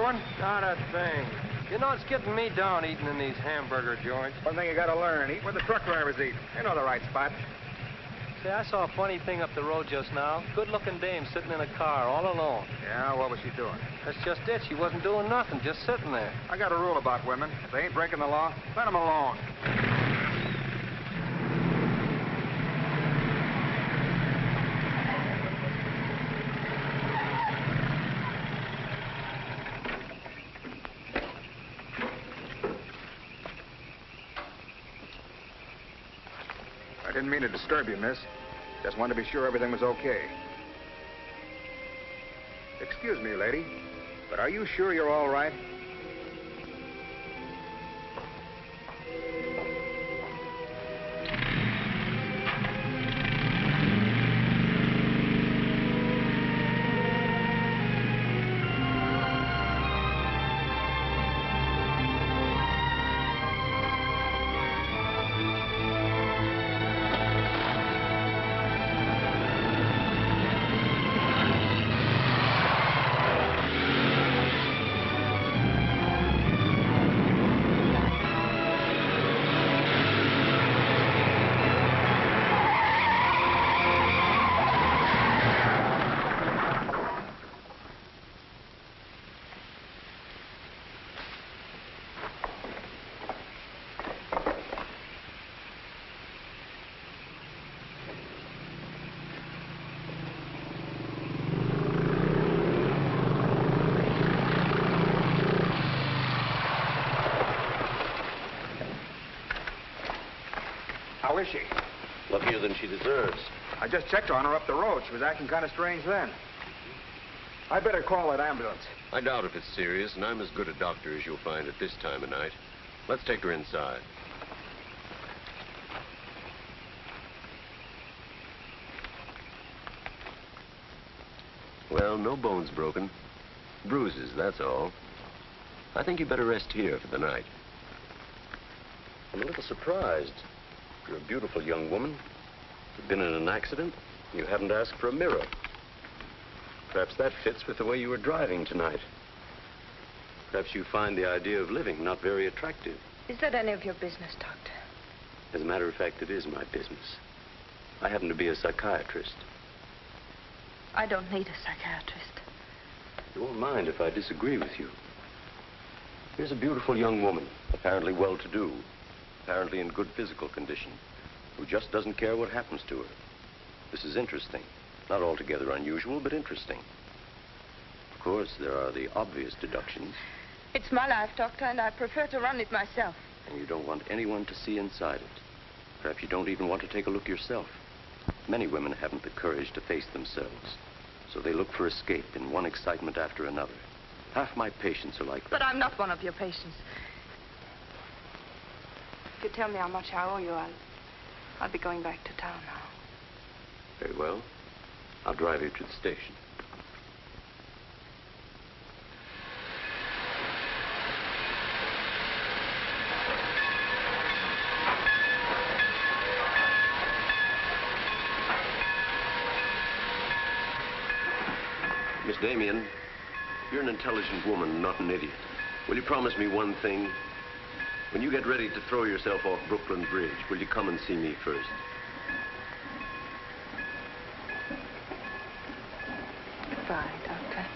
one? Not a thing. You know, it's getting me down eating in these hamburger joints. One thing you gotta learn, eat where the truck drivers eat. They know the right spot. Say, I saw a funny thing up the road just now. Good-looking dame sitting in a car all alone. Yeah, what was she doing? That's just it. She wasn't doing nothing, just sitting there. I got a rule about women. If they ain't breaking the law, let them alone. I didn't mean to disturb you, miss. Just wanted to be sure everything was okay. Excuse me, lady, but are you sure you're all right? How is she? Luckier than she deserves. I just checked on her up the road. She was acting kind of strange then. I'd better call that ambulance. I doubt if it's serious, and I'm as good a doctor as you'll find at this time of night. Let's take her inside. Well, no bones broken. Bruises, that's all. I think you better rest here for the night. I'm a little surprised. You're a beautiful young woman. You've been in an accident. You haven't asked for a mirror. Perhaps that fits with the way you were driving tonight. Perhaps you find the idea of living not very attractive. Is that any of your business, Doctor? As a matter of fact, it is my business. I happen to be a psychiatrist. I don't need a psychiatrist. You won't mind if I disagree with you. Here's a beautiful young woman, apparently well-to-do, apparently in good physical condition, who just doesn't care what happens to her. This is interesting. Not altogether unusual, but interesting. Of course, there are the obvious deductions. It's my life, Doctor, and I prefer to run it myself. And you don't want anyone to see inside it. Perhaps you don't even want to take a look yourself. Many women haven't the courage to face themselves, so they look for escape in one excitement after another. Half my patients are like that. But I'm not one of your patients. If you tell me how much I owe you, I'll be going back to town now. Very well. I'll drive you to the station. Miss Damien, you're an intelligent woman, not an idiot. Will you promise me one thing? When you get ready to throw yourself off Brooklyn Bridge, will you come and see me first? Goodbye, Doctor.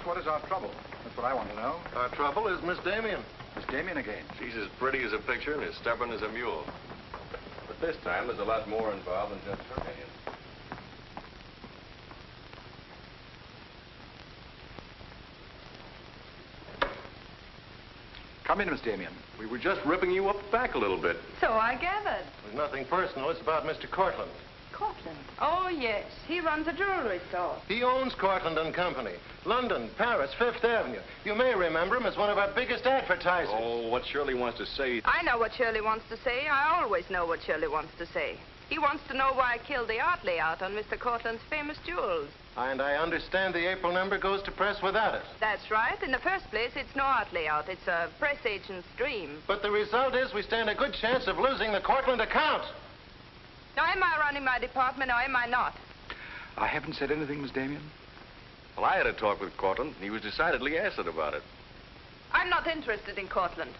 What is our trouble? That's what I want to know. Our trouble is Miss Damien. Miss Damien again. She's as pretty as a picture and as stubborn as a mule. But this time, there's a lot more involved than just her opinion. Come in, Miss Damien. We were just ripping you up back a little bit. So I gathered. There's nothing personal. It's about Mr. Courtland. Courtland? Oh, yes. He runs a jewelry store. He owns Courtland and Company. London, Paris, Fifth Avenue. You may remember him as one of our biggest advertisers. Oh, what Shirley wants to say. I know what Shirley wants to say. I always know what Shirley wants to say. He wants to know why I killed the art layout on Mr. Courtland's famous jewels. And I understand the April number goes to press without it. That's right. In the first place, it's no art layout. It's a press agent's dream. But the result is we stand a good chance of losing the Courtland account. Now, am I running my department or am I not? I haven't said anything, Miss Damien. Well, I had a talk with Courtland. He was decidedly acid about it. I'm not interested in Courtland.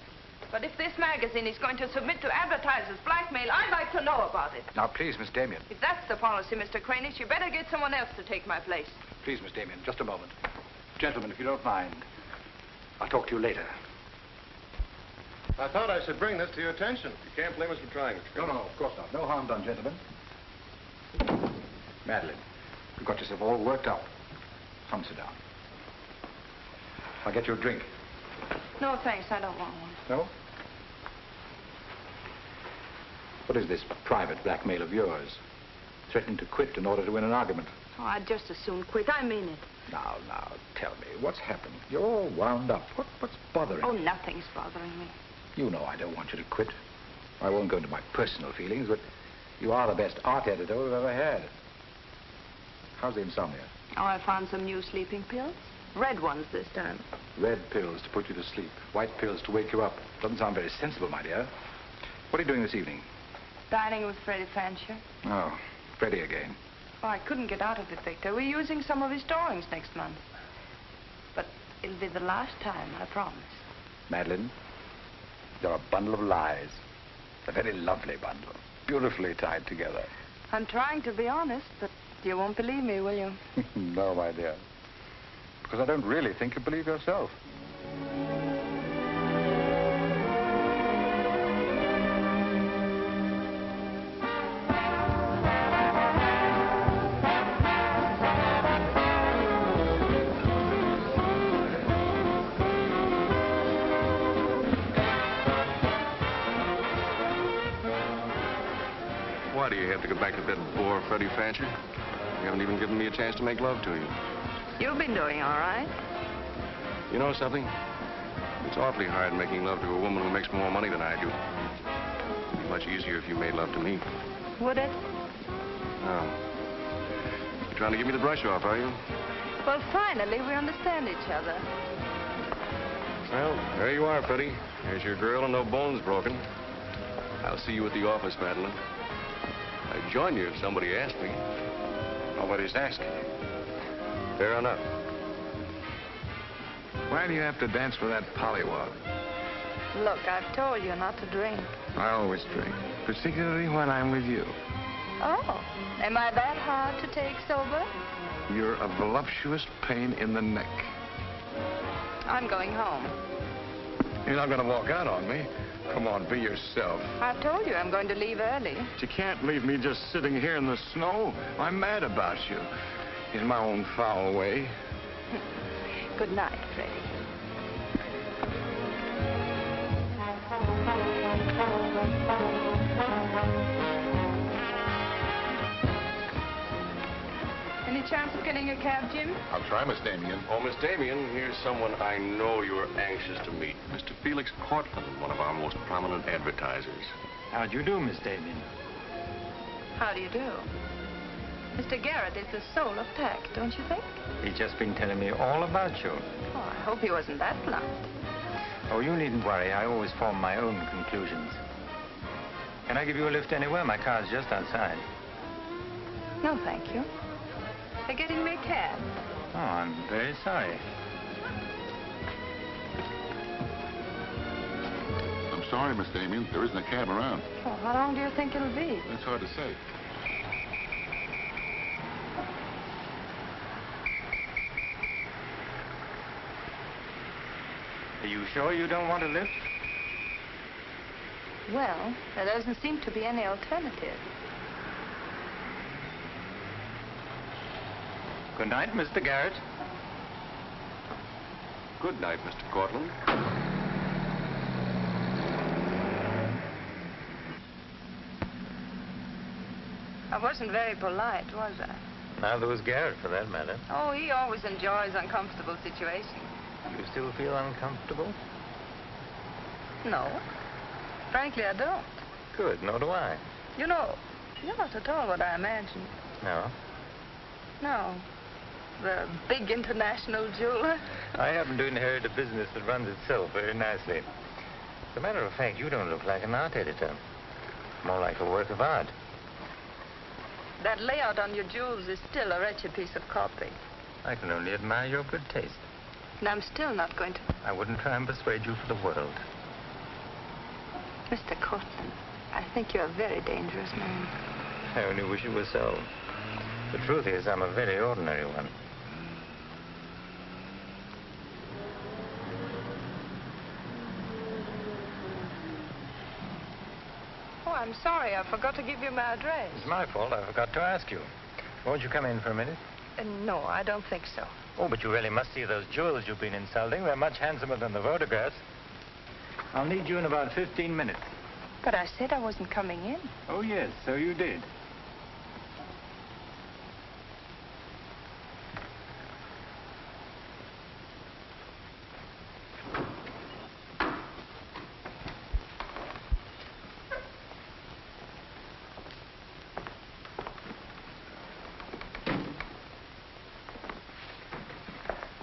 But if this magazine is going to submit to advertisers' blackmail, I'd like to know about it. Now, please, Miss Damien. If that's the policy, Mr. Kranish, you better get someone else to take my place. Please, Miss Damien, just a moment. Gentlemen, if you don't mind, I'll talk to you later. I thought I should bring this to your attention. You can't blame us for trying, Mr. No, of course not. No harm done, gentlemen. Madeleine, you've got yourself all worked up. Come sit down. I'll get you a drink. No, thanks. I don't want one. No? What is this private blackmail of yours? Threatening to quit in order to win an argument. Oh, I'd just as soon quit. I mean it. Now, tell me, what's happened? You're all wound up. What's bothering Oh, you? nothing's bothering me. You know I don't want you to quit. I won't go into my personal feelings, but you are the best art editor we've ever had. How's the insomnia? Oh, I found some new sleeping pills. Red ones this time. Red pills to put you to sleep. White pills to wake you up. Doesn't sound very sensible, my dear. What are you doing this evening? Dining with Freddie Fancher. Oh, Freddie again. Oh, I couldn't get out of it, Victor. We're using some of his drawings next month. But it'll be the last time, I promise. Madeleine, you're a bundle of lies. A very lovely bundle. Beautifully tied together. I'm trying to be honest, but you won't believe me, will you? No, my dear. Because I don't really think you believe yourself. Why do you have to go back to that bore, Freddie Fancher? You haven't even given me a chance to make love to you. You've been doing all right. You know something? It's awfully hard making love to a woman who makes more money than I do. It'd be much easier if you made love to me. Would it? Oh. You're trying to give me the brush off, are you? Well, finally, we understand each other. Well, there you are, Freddie. There's your girl and no bones broken. I'll see you at the office, Madeleine. I'd join you if somebody asked me. Nobody's asking. Fair enough. Why do you have to dance with that pollywog? Look, I've told you not to drink. I always drink, particularly when I'm with you. Oh, am I that hard to take sober? You're a voluptuous pain in the neck. I'm going home. You're not going to walk out on me. Come on, be yourself. I've told you I'm going to leave early. But you can't leave me just sitting here in the snow. I'm mad about you. In my own foul way. Good night, Freddie. Any chance of getting a cab, Jim? I'll try, Miss Damien. Oh, Miss Damien, here's someone I know you're anxious to meet. Mr. Felix Courtland, one of our most prominent advertisers. How'd you do, Miss Damien? How do you do? Mr. Garet is the soul of tact, don't you think? He's just been telling me all about you. Oh, I hope he wasn't that blunt. Oh, you needn't worry. I always form my own conclusions. Can I give you a lift anywhere? My car's just outside. No, thank you. They're getting me a cab. Oh, I'm very sorry. I'm sorry, Miss Damien. There isn't a cab around. Oh, how long do you think it'll be? That's hard to say. Are you sure you don't want a lift? Well, there doesn't seem to be any alternative. Good night, Mr. Garet. Good night, Mr. Courtland. I wasn't very polite, was I? Neither was Garet, for that matter. Oh, he always enjoys uncomfortable situations. You still feel uncomfortable? No. Frankly, I don't. Good, nor do I. You know, you're not at all what I imagined. No? No. The big international jeweler. I happen to inherit a business that runs itself very nicely. As a matter of fact, you don't look like an art editor. More like a work of art. That layout on your jewels is still a wretched piece of copy. I can only admire your good taste. And I'm still not going to... I wouldn't try and persuade you for the world. Mr. Courtland, I think you're a very dangerous man. I only wish it were so. The truth is, I'm a very ordinary one. Oh, I'm sorry. I forgot to give you my address. It's my fault. I forgot to ask you. Won't you come in for a minute? No, I don't think so. Oh, but you really must see those jewels you've been insulting. They're much handsomer than the photographs. I'll need you in about 15 minutes. But I said I wasn't coming in. Oh, yes, so you did.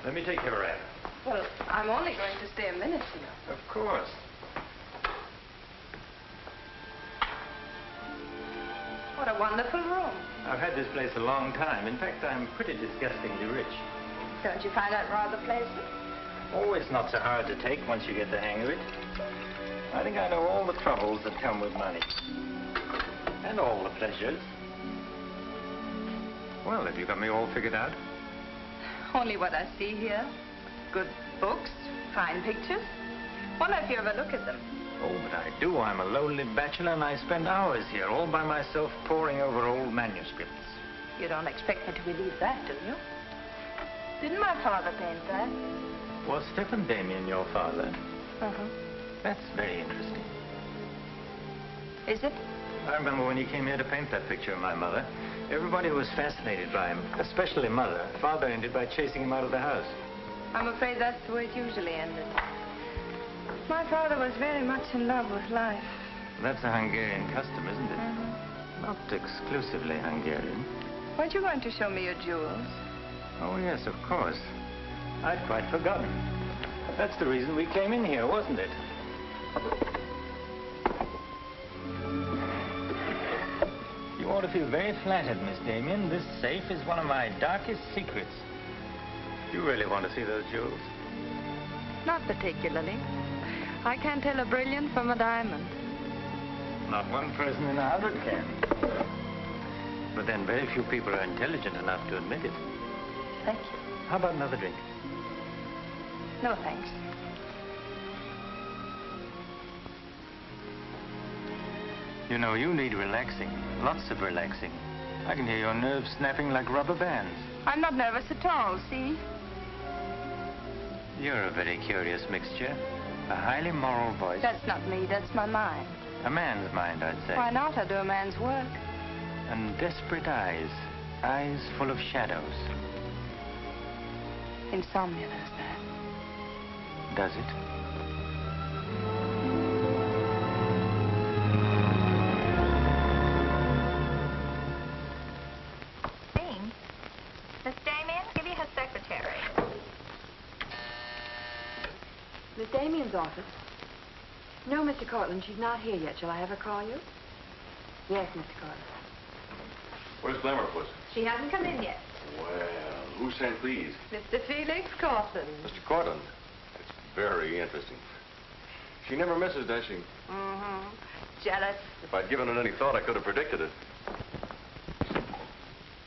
Let me take your wrap. Well, I'm only going to stay a minute here. Of course. What a wonderful room. I've had this place a long time. In fact, I'm pretty disgustingly rich. Don't you find that rather pleasant? Oh, it's not so hard to take once you get the hang of it. I think I know all the troubles that come with money. And all the pleasures. Well, have you got me all figured out? Only what I see here. Good books, fine pictures. Wonder if you ever look at them. Oh, but I do. I'm a lonely bachelor, and I spend hours here all by myself poring over old manuscripts. You don't expect me to believe that, do you? Didn't my father paint that? Was Stephen Damien your father? Uh-huh. That's very interesting. Is it? I remember when he came here to paint that picture of my mother. Everybody was fascinated by him, especially Mother. Father ended by chasing him out of the house. I'm afraid that's the way it usually ended. My father was very much in love with life. That's a Hungarian custom, isn't it? Not exclusively Hungarian. Weren't you going to show me your jewels? Oh, yes, of course. I'd quite forgotten. That's the reason we came in here, wasn't it? You ought to feel very flattered, Miss Damien. This safe is one of my darkest secrets. You really want to see those jewels? Not particularly. I can't tell a brilliant from a diamond. Not one person in 100 can. But then very few people are intelligent enough to admit it. Thank you. How about another drink? No, thanks. You know, you need relaxing. Lots of relaxing. I can hear your nerves snapping like rubber bands. I'm not nervous at all, see? You're a very curious mixture. A highly moral voice. That's not me, that's my mind. A man's mind, I'd say. Why not? I do a man's work. And desperate eyes. Eyes full of shadows. Insomnia does that. Does it? Miss Damien, give you her secretary. Miss Damien's office? No, Mr. Courtland, she's not here yet. Shall I have her call you? Yes, Mr. Courtland. Where's Glamourpuss? She hasn't come in yet. Well, who's saying please? Mr. Felix Courtland. Mr. Courtland. It's very interesting. She never misses, does she? Mm-hmm. Jealous. If I'd given it any thought, I could have predicted it.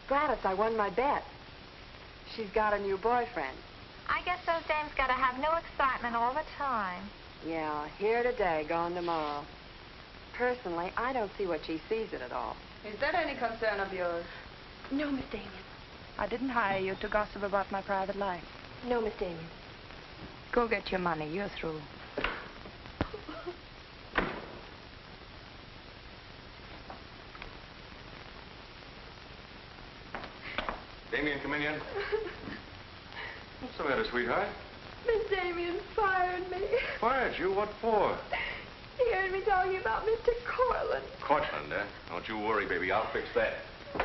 Gladys, I won my bet. She's got a new boyfriend. I guess those dames gotta have no excitement all the time. Yeah, here today, gone tomorrow. Personally, I don't see what she sees in it all. Is that any concern of yours? No, Miss Damien. I didn't hire you to gossip about my private life. No, Miss Damien. Go get your money. You're through. Damien, come in here. What's the matter, sweetheart? Miss Damien fired me. Fired you? What for? He heard me talking about Mr. Courtland. Courtland, eh? Don't you worry, baby. I'll fix that. I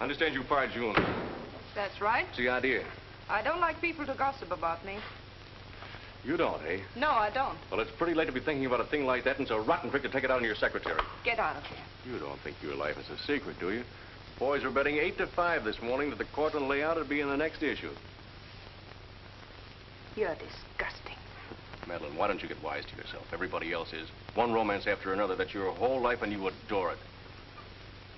understand you fired June. That's right. What's the idea? I don't like people to gossip about me. You don't, eh? No, I don't. Well, it's pretty late to be thinking about a thing like that, and it's a rotten trick to take it out on your secretary. Get out of here. You don't think your life is a secret, do you? Boys were betting 8-5 this morning that the Courtland layout would be in the next issue. You're disgusting. Madeleine, why don't you get wise to yourself? Everybody else is. One romance after another. That's your whole life, and you adore it.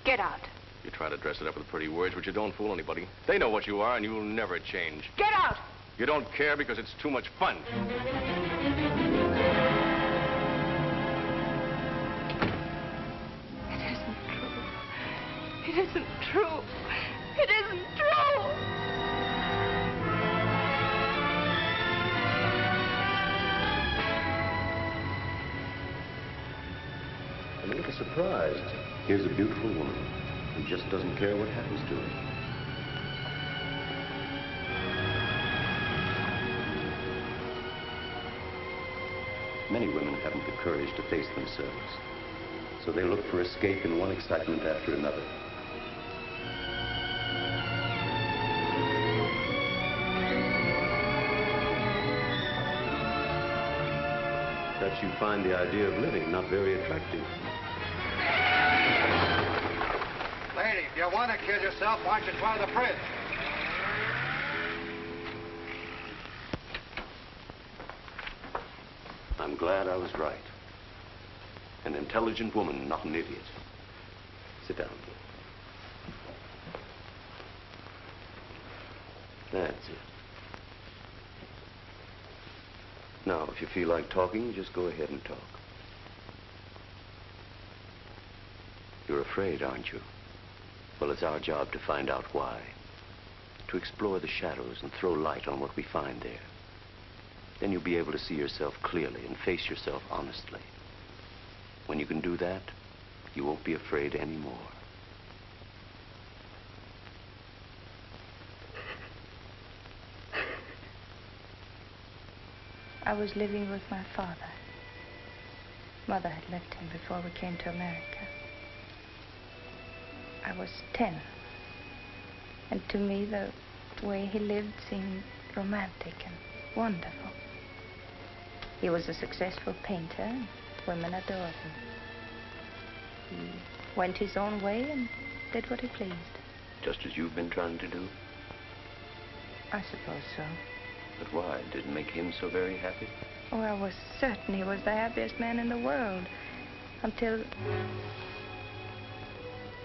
Get out. You try to dress it up with pretty words, but you don't fool anybody. They know what you are, and you'll never change. Get out! You don't care because it's too much fun. It isn't true. It isn't true. It isn't true! I'm a little surprised. Here's a beautiful woman who just doesn't care what happens to her. Many women haven't the courage to face themselves, so they look for escape in one excitement after another. Perhaps you find the idea of living not very attractive. Lady, if you want to kill yourself, why don't you try the fridge? I'm glad I was right. An intelligent woman, not an idiot. Sit down. That's it. Now, if you feel like talking, just go ahead and talk. You're afraid, aren't you? Well, it's our job to find out why. To explore the shadows and throw light on what we find there. Then you'll be able to see yourself clearly and face yourself honestly. When you can do that, you won't be afraid anymore. I was living with my father. Mother had left him before we came to America. I was 10. And to me, the way he lived seemed romantic and wonderful. He was a successful painter, and women adored him. He went his own way and did what he pleased. Just as you've been trying to do? I suppose so. But why? Did it make him so very happy? Oh, I was certain he was the happiest man in the world. Until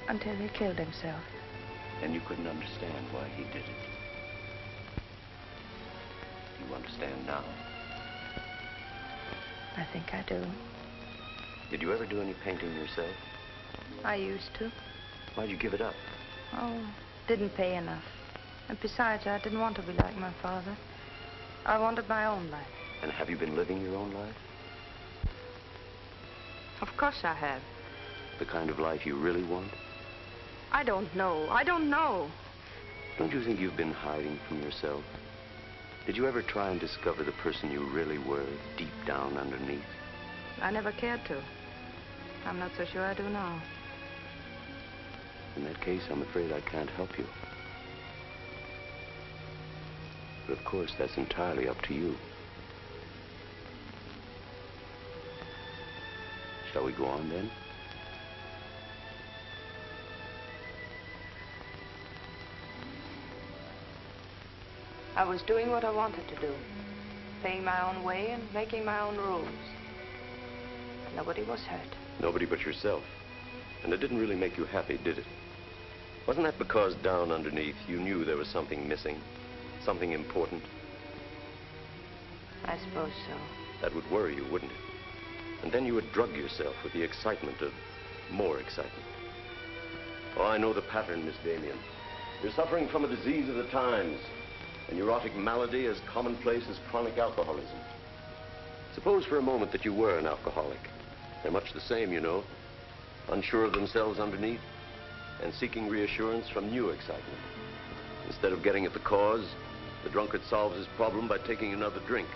he killed himself. And you couldn't understand why he did it. You understand now? I think I do. Did you ever do any painting yourself? I used to. Why'd you give it up? Oh, didn't pay enough. And besides, I didn't want to be like my father. I wanted my own life. And have you been living your own life? Of course I have. The kind of life you really want? I don't know. I don't know. Don't you think you've been hiding from yourself? Did you ever try and discover the person you really were, deep down underneath? I never cared to. I'm not so sure I do now. In that case, I'm afraid I can't help you. But of course, that's entirely up to you. Shall we go on then? I was doing what I wanted to do. Paying my own way and making my own rules. Nobody was hurt. Nobody but yourself. And it didn't really make you happy, did it? Wasn't that because down underneath you knew there was something missing? Something important? I suppose so. That would worry you, wouldn't it? And then you would drug yourself with the excitement of more excitement. Oh, I know the pattern, Miss Damien. You're suffering from a disease of the times. A neurotic malady as commonplace as chronic alcoholism. Suppose for a moment that you were an alcoholic. They're much the same, you know. Unsure of themselves underneath. and seeking reassurance from new excitement. Instead of getting at the cause, the drunkard solves his problem by taking another drink.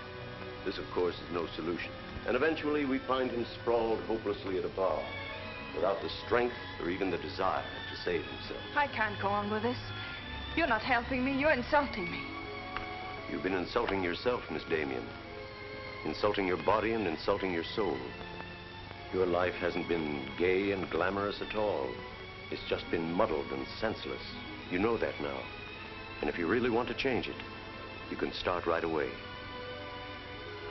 This, of course, is no solution. And eventually, we find him sprawled hopelessly at a bar, without the strength or even the desire to save himself. I can't go on with this. You're not helping me. You're insulting me. You've been insulting yourself, Miss Damien. Insulting your body and insulting your soul. Your life hasn't been gay and glamorous at all. It's just been muddled and senseless. You know that now. And if you really want to change it, you can start right away.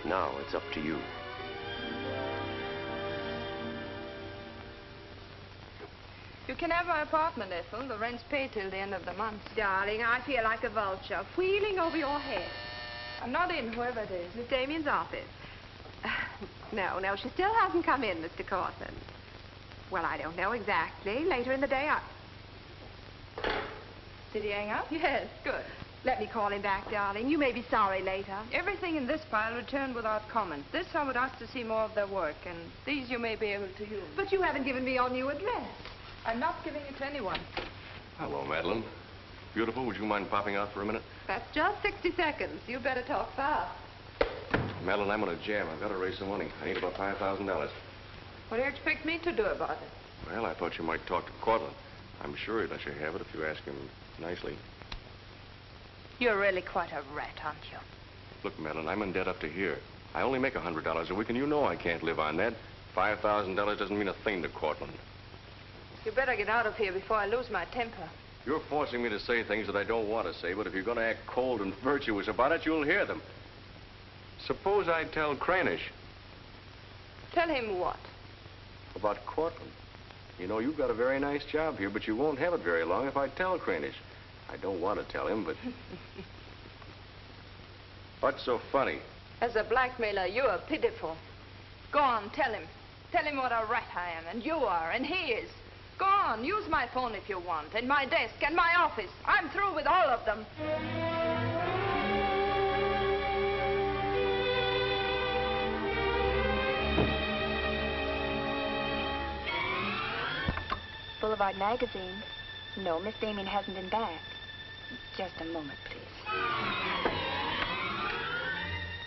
Now it's up to you. You can have my apartment, Ethel. The rent's paid till the end of the month. Darling, I feel like a vulture, wheeling over your head. I'm not in, whoever it is. Miss Damien's office. No, she still hasn't come in, Mr. Courtland. Well, I don't know exactly. Later in the day, Did he hang up? Yes. Good. Let me call him back, darling. You may be sorry later. Everything in this file returned without comment. This I would ask to see more of their work, and these you may be able to use. But you haven't given me your new address. I'm not giving it to anyone. Hello, Madeleine. Beautiful, would you mind popping out for a minute? That's just 60 seconds. You better talk fast. Madeleine, I'm on a jam. I've got to raise some money. I need about $5,000. What do you expect me to do about it? Well, I thought you might talk to Courtland. I'm sure he'd let you have it if you ask him nicely. You're really quite a rat, aren't you? Look, Madeleine, I'm in debt up to here. I only make $100 a week, and you know I can't live on that. $5,000 doesn't mean a thing to Courtland. You better get out of here before I lose my temper. You're forcing me to say things that I don't want to say, but if you're going to act cold and virtuous about it, you'll hear them. Suppose I tell Kranish. Tell him what? About Courtland. You know, you've got a very nice job here, but you won't have it very long if I tell Kranish. I don't want to tell him, but... What's so funny? As a blackmailer, you are pitiful. Go on, tell him. Tell him what a rat I am, and you are, and he is. Go on, use my phone if you want, and my desk, and my office. I'm through with all of them. Boulevard magazine. No, Miss Damien hasn't been back. Just a moment, please.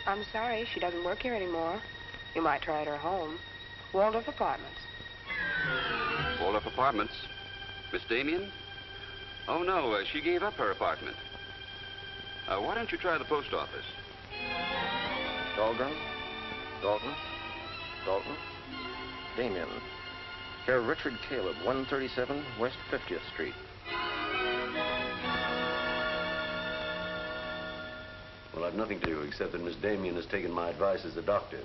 I'm sorry, she doesn't work here anymore. You might try at her home. Waldorf Apartments. Waldorf Apartments? Miss Damien? Oh, no, she gave up her apartment. Why don't you try the post office? Dahlgren? Dalton? Dalton? Damien. Herr Richard Caleb, 137 West 50th Street. Well, I've nothing to do except that Miss Damien has taken my advice as a doctor.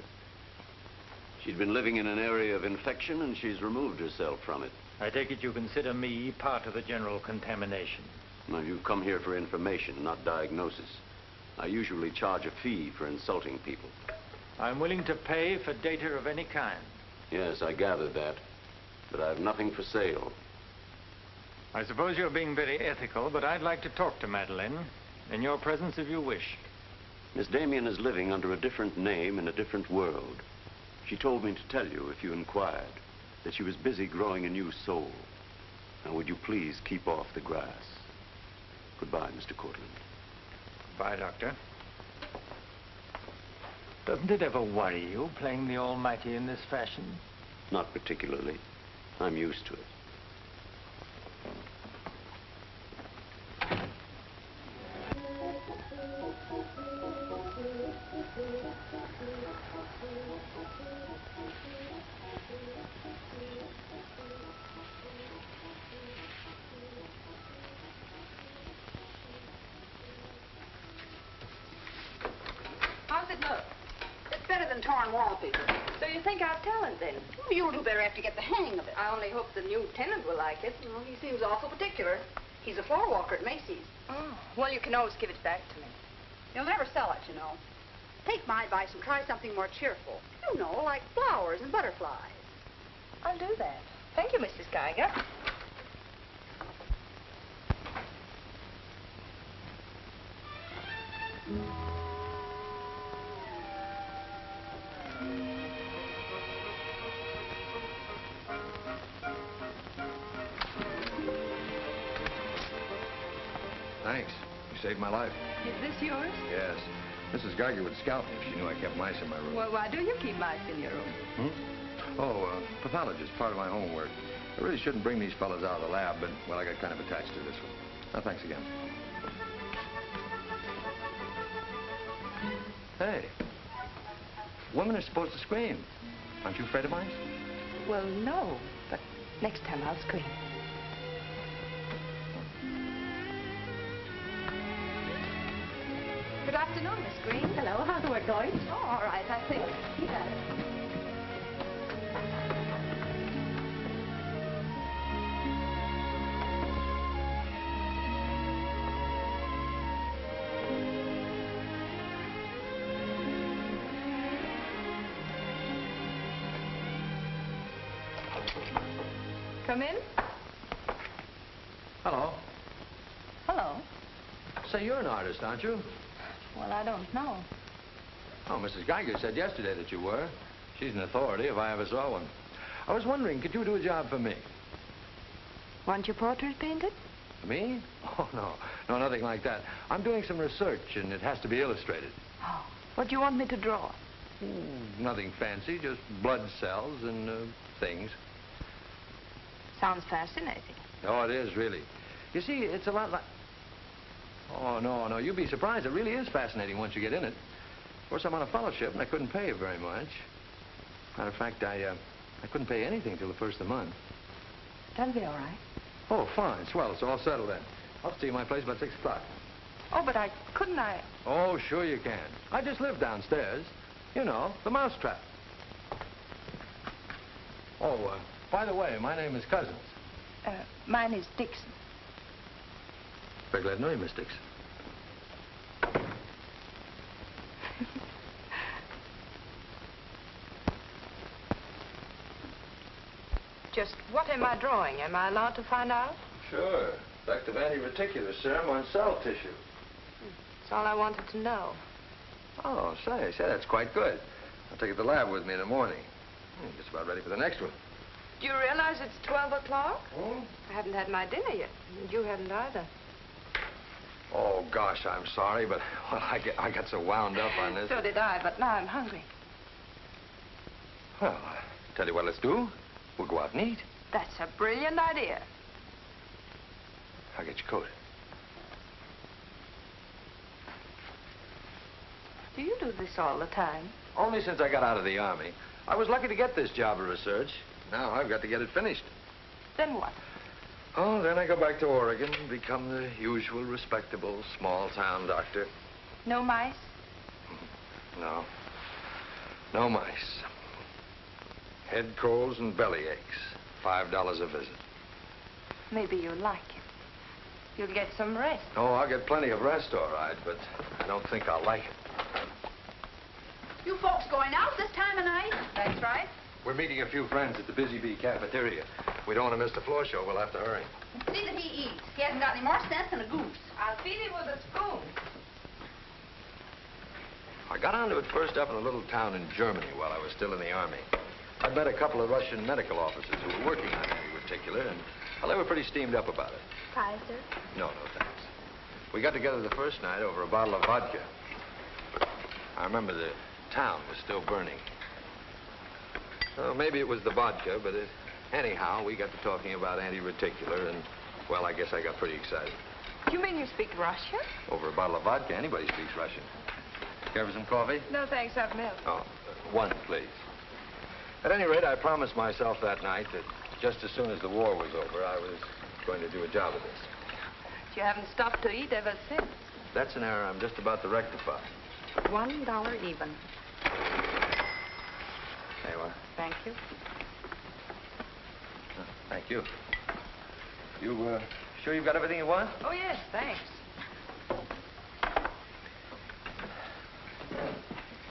She'd been living in an area of infection, and she's removed herself from it. I take it you consider me part of the general contamination. Now, you've come here for information, not diagnosis. I usually charge a fee for insulting people. I'm willing to pay for data of any kind. Yes, I gathered that. But I have nothing for sale. I suppose you're being very ethical, but I'd like to talk to Madeleine. In your presence, if you wish. Miss Damien is living under a different name in a different world. She told me to tell you, if you inquired, that she was busy growing a new soul. Now, would you please keep off the grass? Goodbye, Mr. Courtland. Goodbye, Doctor. Doesn't it ever worry you, playing the almighty in this fashion? Not particularly. I'm used to it. How's it look? It's better than torn wallpaper. So you think I've talent, then? You'll do better after you get the hang of it. I only hope the new tenant will like it. Well, he seems awful particular. He's a floor walker at Macy's. Oh, well, you can always give it back to me. He'll never sell it, you know. Take my advice and try something more cheerful. You know, like flowers and butterflies. I'll do that. Thank you, Mrs. Geiger. saved my life. Is this yours? Yes. Mrs. Geiger would scout me if she knew I kept mice in my room. Well, why do you keep mice in your room? Pathologist, part of my homework. I really shouldn't bring these fellas out of the lab, but, well, I got kind of attached to this one. Now, thanks again. Hey, women are supposed to scream. Aren't you afraid of mice? Well, no, but next time I'll scream. Good afternoon, Miss Green. Hello, how's the work going? Oh, all right, I think. Yes. Come in. Hello. Hello. Say, you're an artist, aren't you? Well, I don't know. Oh, Mrs. Geiger said yesterday that you were. She's an authority if I ever saw one. I was wondering, could you do a job for me? Want your portrait painted? Me? Oh, no. No, nothing like that. I'm doing some research, and it has to be illustrated. Oh, what do you want me to draw? Nothing fancy, just blood cells and things. Sounds fascinating. Oh, it is, really. You see, it's a lot like... Oh, no, you'd be surprised. It really is fascinating once you get in it. Of course, I'm on a fellowship, and I couldn't pay you very much. Matter of fact, I couldn't pay anything till the first of the month. That'll be all right. Oh, fine. Swell. It's all settled then. I'll see you at my place about 6 o'clock. Oh, but couldn't I? Oh, sure you can. I just live downstairs. You know, the mousetrap. Oh, by the way, my name is Cousins. Mine is Dixon. Very glad to know you, Miss Dixon. Just what am I drawing? Am I allowed to find out? Sure. Effective anti-reticular serum on cell tissue. That's all I wanted to know. Oh, say, that's quite good. I'll take it to the lab with me in the morning. Just about ready for the next one. Do you realize it's 12 o'clock? Oh? I haven't had my dinner yet. And you haven't either. Oh, gosh, I'm sorry, but well, I got so wound up on this. So did I, but now I'm hungry. Well, tell you what let's do. We'll go out and eat. That's a brilliant idea. I'll get your coat. Do you do this all the time? Only since I got out of the Army. I was lucky to get this job of research. Now I've got to get it finished. Then what? Oh, then I go back to Oregon and become the usual respectable small-town doctor. No mice? No. No mice. Head colds and belly aches. $5 a visit. Maybe you'll like it. You'll get some rest. Oh, I'll get plenty of rest, all right, but I don't think I'll like it. You folks going out this time of night? That's right. We're meeting a few friends at the Busy Bee cafeteria. We don't want to miss the floor show. We'll have to hurry. See that he eats. He hasn't got any more sense than a goose. I'll feed him with a spoon. I got onto it first up in a little town in Germany while I was still in the Army. I met a couple of Russian medical officers who were working on anti-reticular, and, well, they were pretty steamed up about it. Pie, sir? No, thanks. We got together the first night over a bottle of vodka. I remember the town was still burning. Well, maybe it was the vodka, but anyhow, we got to talking about anti-reticular, and, well, I guess I got pretty excited. You mean you speak Russian? Over a bottle of vodka, anybody speaks Russian. Care for some coffee? No, thanks, I've milk. Oh, one, please. At any rate, I promised myself that night that just as soon as the war was over, I was going to do a job of this. You haven't stopped to eat ever since. That's an error I'm just about to rectify. $1 even. There you are. Thank you. Oh, thank you. You, sure you've got everything you want? Oh, yes, thanks.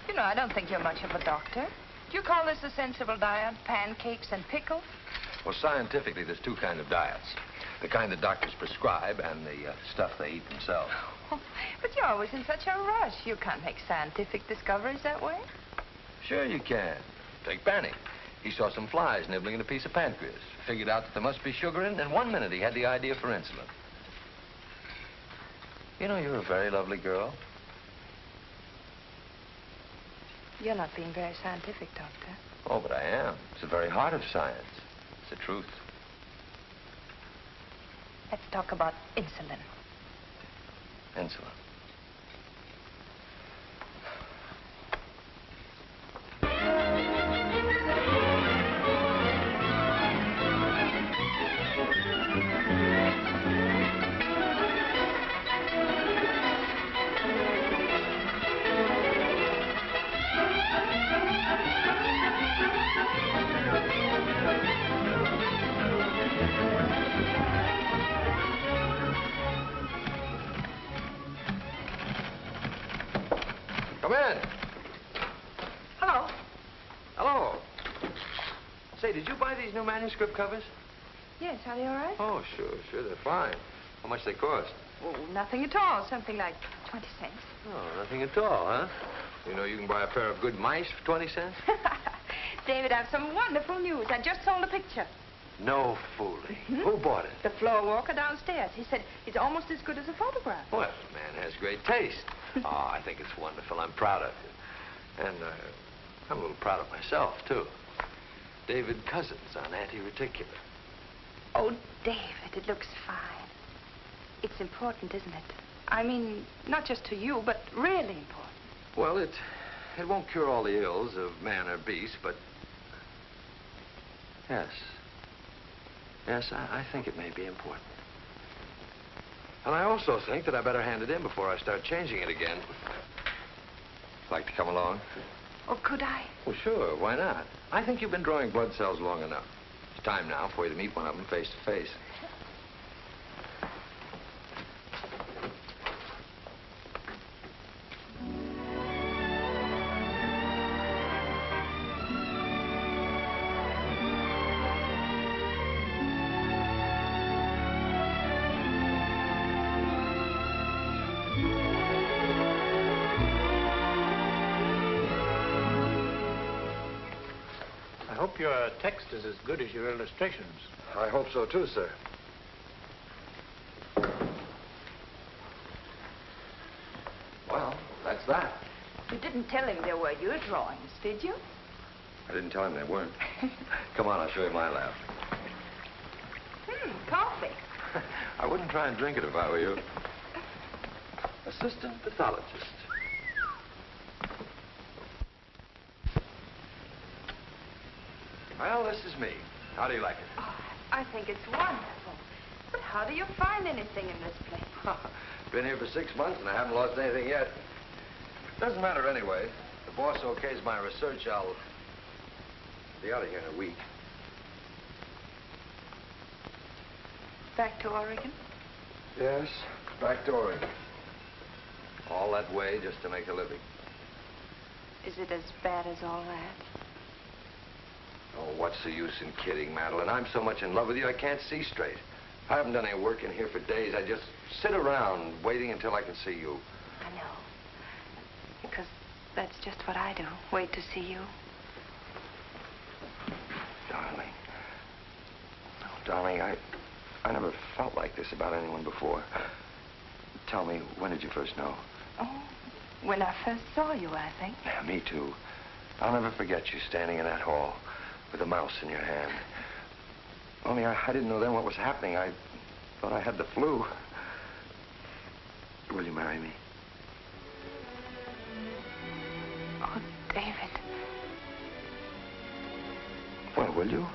You know, I don't think you're much of a doctor. Do you call this a sensible diet? Pancakes and pickles? Well, scientifically, there's two kinds of diets. The kind that doctors prescribe and the stuff they eat themselves. But you're always in such a rush. You can't make scientific discoveries that way. Sure you can. Take Banning. He saw some flies nibbling at a piece of pancreas. Figured out that there must be sugar in it, and in 1 minute he had the idea for insulin. You know, you're a very lovely girl. You're not being very scientific, Doctor. Oh, but I am. It's the very heart of science. It's the truth. Let's talk about insulin. Insulin. Come in. Hello. Hello. Say, did you buy these new manuscript covers? Yes, are they all right? Oh, sure, they're fine. How much they cost? Oh, nothing at all. Something like 20 cents. Oh, nothing at all, huh? You know you can buy a pair of good mice for 20 cents? David, I have some wonderful news. I just sold a picture. No fooling. Who bought it? The floor walker downstairs. He said it's almost as good as a photograph. Well, the man has great taste. Oh, I think it's wonderful. I'm proud of you. And I'm a little proud of myself, too. David Cousins on anti-reticular. Oh, David, it looks fine. It's important, isn't it? I mean, not just to you, but really important. Well, it won't cure all the ills of man or beast, but... Yes, I think it may be important. And I also think that I better hand it in before I start changing it again. Like to come along? Oh, could I? Well, sure, why not? I think you've been drawing blood cells long enough. It's time now for you to meet one of them face to face. I hope your text is as good as your illustrations. I hope so, too, sir. Well, that's that. You didn't tell him they were your drawings, did you? I didn't tell him they weren't. Come on, I'll show you my lab. Coffee. I wouldn't try and drink it if I were you. Assistant pathologist. Well, this is me. How do you like it? Oh, I think it's wonderful. But how do you find anything in this place? Been here for 6 months and I haven't lost anything yet. Doesn't matter anyway. If the boss okays my research, I'll be out of here in a week. Back to Oregon? Yes, back to Oregon. All that way just to make a living. Is it as bad as all that? Oh, what's the use in kidding, Madeline? I'm so much in love with you, I can't see straight. I haven't done any work in here for days. I just sit around waiting until I can see you. I know. Because that's just what I do. Wait to see you. Darling. Oh, darling, I never felt like this about anyone before. Tell me, when did you first know? Oh, when I first saw you, I think. Yeah, me too. I'll never forget you standing in that hall with a mouse in your hand. Only I didn't know then what was happening. I thought I had the flu. Will you marry me? Oh, David. Well, will you?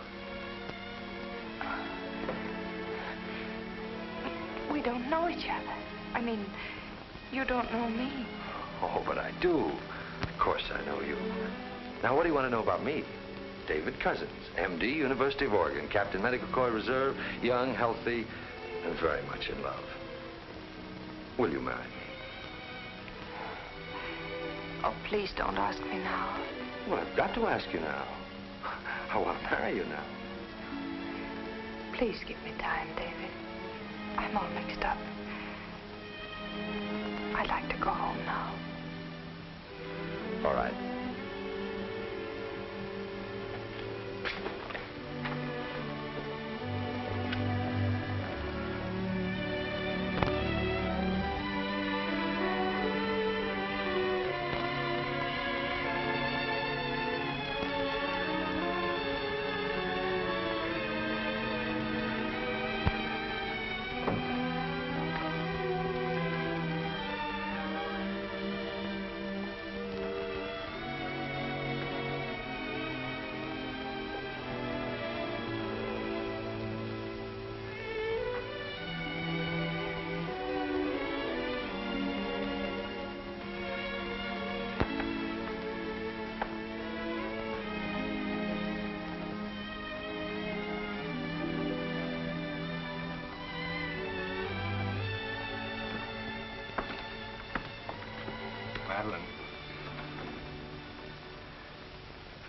We don't know each other. I mean, you don't know me. Oh, but I do. Of course I know you. Now, what do you want to know about me? David Cousins, M.D., University of Oregon, Captain Medical Corps Reserve, young, healthy, and very much in love. Will you marry me? Oh, please don't ask me now. Well, I've got to ask you now. I want to marry you now. Please give me time, David. I'm all mixed up. I'd like to go home now. All right.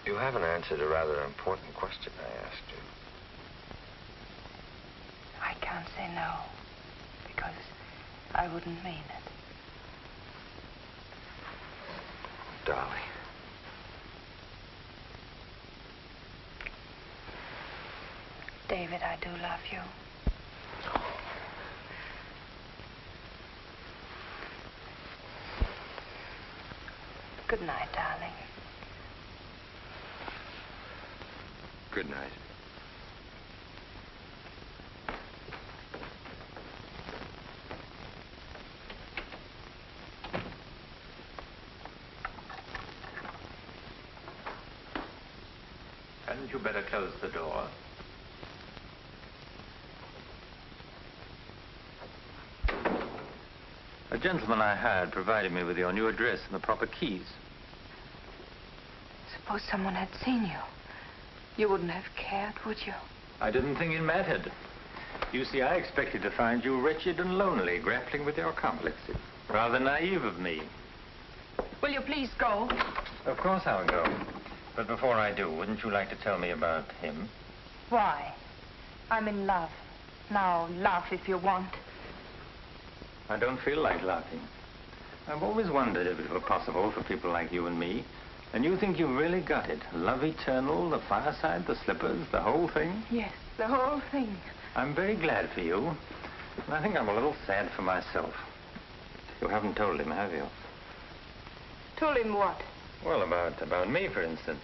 You haven't answered a rather important question I asked you. I can't say no, because I wouldn't mean it. Darling. David, I do love you. Good night, darling. Good night. Hadn't you better close the door? A gentleman I hired provided me with your new address and the proper keys. Suppose someone had seen you. You wouldn't have cared, would you? I didn't think it mattered. You see, I expected to find you wretched and lonely, grappling with your complexes. Rather naive of me. Will you please go? Of course I'll go. But before I do, wouldn't you like to tell me about him? Why? I'm in love. Now, laugh if you want. I don't feel like laughing. I've always wondered if it were possible for people like you and me. And you think you've really got it? Love eternal, the fireside, the slippers, the whole thing? Yes, the whole thing. I'm very glad for you. And I think I'm a little sad for myself. You haven't told him, have you? Told him what? Well, about me, for instance.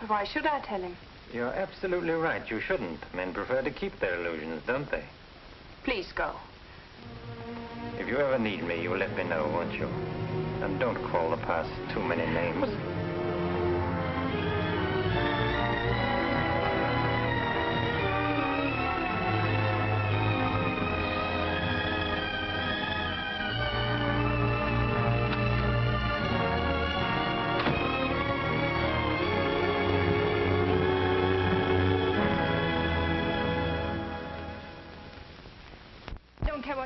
Why should I tell him? You're absolutely right. You shouldn't. Men prefer to keep their illusions, don't they? Please go. If you ever need me, you'll let me know, won't you? And don't call the past too many names.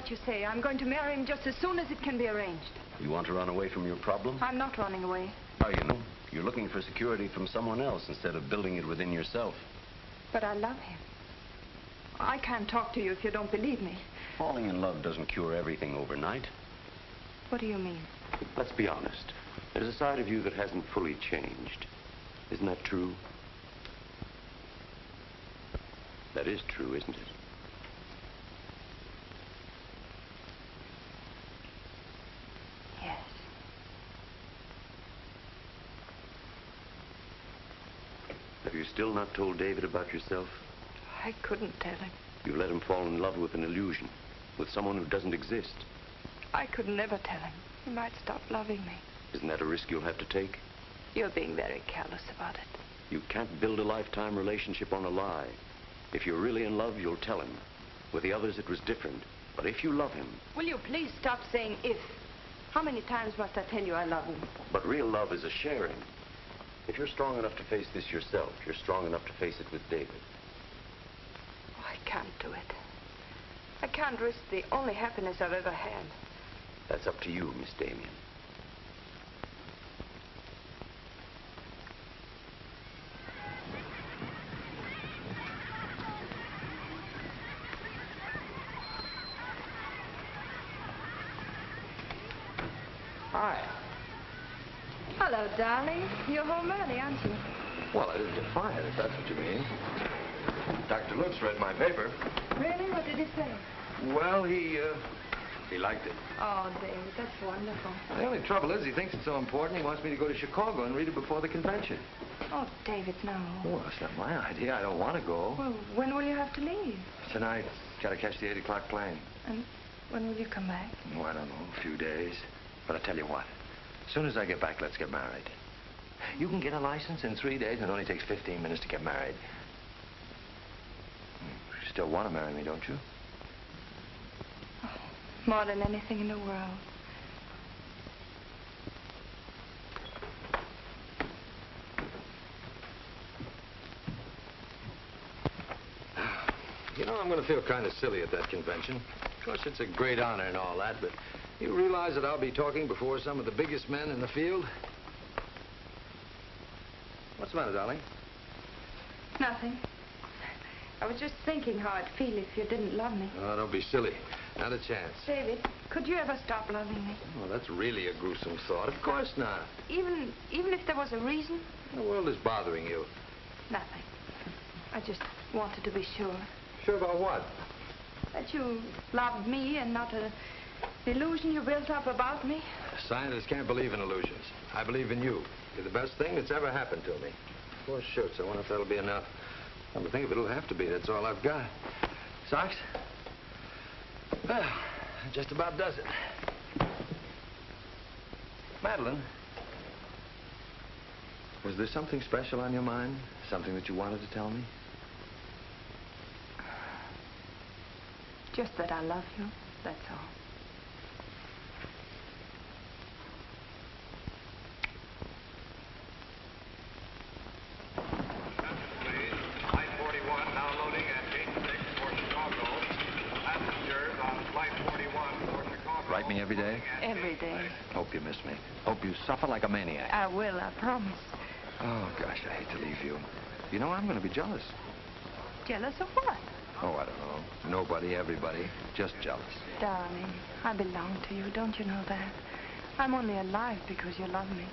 You say. I'm going to marry him just as soon as it can be arranged. You want to run away from your problem? I'm not running away. How you know? You're looking for security from someone else instead of building it within yourself. But I love him. I can't talk to you if you don't believe me. Falling in love doesn't cure everything overnight. What do you mean? Let's be honest. There's a side of you that hasn't fully changed. Isn't that true? That is true, isn't it? Yes. Have you still not told David about yourself? I couldn't tell him. You let him fall in love with an illusion, with someone who doesn't exist. I could never tell him. He might stop loving me. Isn't that a risk you'll have to take? You're being very careless about it. You can't build a lifetime relationship on a lie. If you're really in love, you'll tell him. With the others, it was different. But if you love him... Will you please stop saying if? How many times must I tell you I love him? But real love is a sharing. If you're strong enough to face this yourself, you're strong enough to face it with David. Oh, I can't do it. I can't risk the only happiness I've ever had. That's up to you, Miss Damien. Hi. Hello, darling. You're home early, aren't you? Well, I didn't get fired, if that's what you mean. Dr. Lutz read my paper. Really? What did he say? Well, he liked it. Oh, David, that's wonderful. The only trouble is he thinks it's so important he wants me to go to Chicago and read it before the convention. Oh, David, no. Well, that's not my idea. I don't want to go. Well, when will you have to leave? Tonight. Got to catch the 8 o'clock plane. And when will you come back? Oh, I don't know. A few days. But I tell you what. As soon as I get back, let's get married. You can get a license in 3 days, and it only takes 15 minutes to get married. You still want to marry me, don't you? Oh, more than anything in the world. You know, I'm going to feel kind of silly at that convention. Of course, it's a great honor and all that, but you realize that I'll be talking before some of the biggest men in the field? What's the matter, darling? Nothing. I was just thinking how I'd feel if you didn't love me. Oh, don't be silly. Not a chance. David, could you ever stop loving me? Oh, that's really a gruesome thought. Of course not. Even if there was a reason? The world is bothering you. Nothing. I just wanted to be sure. Sure about what? That you loved me and not an illusion you built up about me. Scientists can't believe in illusions. I believe in you. You're the best thing that's ever happened to me. 4 shirts. I wonder if that'll be enough. Come to think of it, it'll have to be. That's all I've got. Socks? Well, that just about does it. Madeleine, was there something special on your mind? Something that you wanted to tell me? Just that I love you, that's all. Write me every day? Every day. Hope you miss me. Hope you suffer like a maniac. I will, I promise. Oh, gosh, I hate to leave you. You know, I'm going to be jealous. Jealous of what? Oh, I don't know. Nobody, everybody. Just jealous. Darling, I belong to you, don't you know that? I'm only alive because you love me.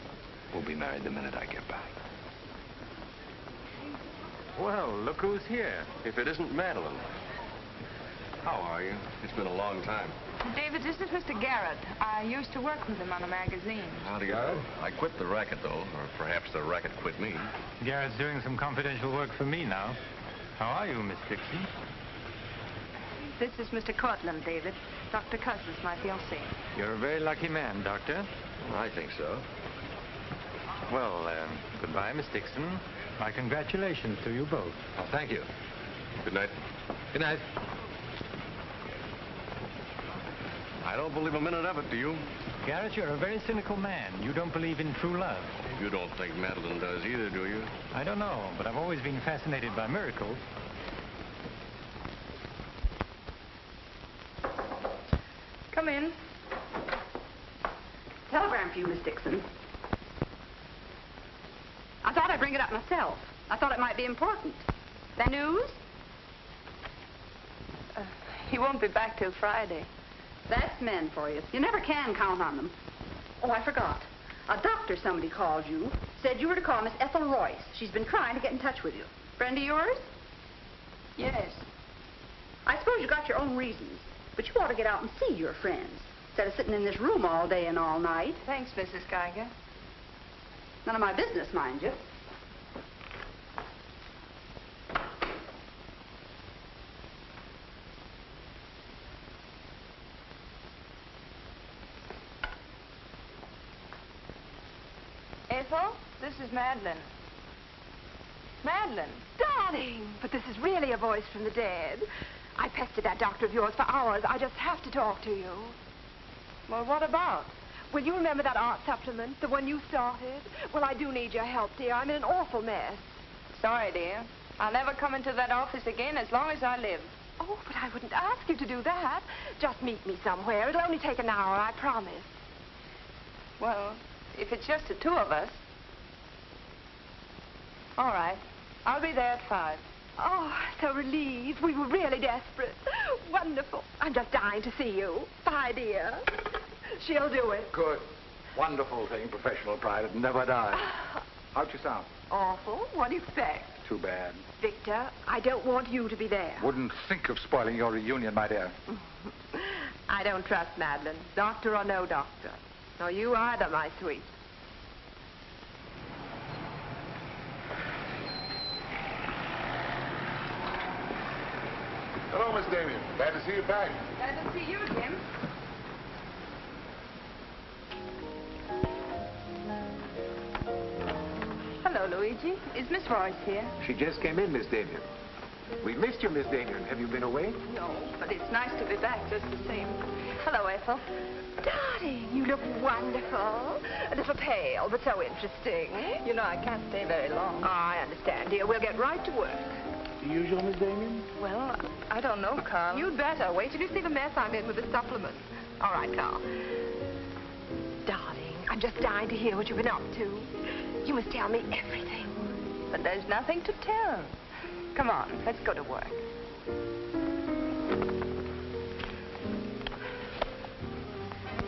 We'll be married the minute I get back. Well, look who's here. If it isn't Madeleine. How are you? It's been a long time. David, this is Mr. Garet. I used to work with him on a magazine. How do you know? I quit the racket, though, or perhaps the racket quit me. Garet's doing some confidential work for me now. How are you, Miss Dixon? This is Mr. Courtland, David. Dr. Cousins, my fiancé. You're a very lucky man, Doctor. I think so. Well, goodbye, Miss Dixon. My congratulations to you both. Oh, thank you. Good night. Good night. I don't believe a minute of it, do you? Garet, you're a very cynical man. You don't believe in true love. You don't think Madeleine does either, do you? I don't know, but I've always been fascinated by miracles. Come in. Telegram for you, Miss Dixon. I thought I'd bring it up myself. I thought it might be important. That news? He won't be back till Friday. That's men for you. You never can count on them. Oh, I forgot. A doctor somebody called you, said you were to call Miss Ethel Royce. She's been trying to get in touch with you. Friend of yours? Yes. I suppose you got your own reasons, but you ought to get out and see your friends, instead of sitting in this room all day and all night. Thanks, Mrs. Geiger. None of my business, mind you. Ethel, this is Madeleine. Madeleine. Darling, but this is really a voice from the dead. I pestered that doctor of yours for hours. I just have to talk to you. Well, what about? Will you remember that art supplement, the one you started? Well, I do need your help, dear. I'm in an awful mess. Sorry, dear. I'll never come into that office again as long as I live. Oh, but I wouldn't ask you to do that. Just meet me somewhere. It'll only take an hour, I promise. Well, if it's just the 2 of us. All right. I'll be there at 5. Oh, so relieved. We were really desperate. Wonderful. I'm just dying to see you. Bye, dear. She'll do it. Good. Wonderful thing, professional pride. It never dies. How'd you sound? Awful. What do you expect? Too bad. Victor, I don't want you to be there. Wouldn't think of spoiling your reunion, my dear. I don't trust Madeleine, doctor or no doctor. Nor you either, my sweet. Hello, Miss Damien. Glad to see you back. Glad to see you, Jim. Hello, Luigi. Is Miss Royce here? She just came in, Miss Damien. We missed you, Miss Damien. Have you been away? No, but it's nice to be back just the same. Hello, Ethel. Darling, you look wonderful. A little pale, but so interesting. You know, I can't stay very long. Oh, I understand, dear. We'll get right to work. The usual, Miss Damien? Well, I don't know, Carl. You'd better. Wait till you see the mess I'm in with the supplement. All right, Carl. Darling, I'm just dying to hear what you've been up to. You must tell me everything. happened. There's nothing to tell. Come on, let's go to work.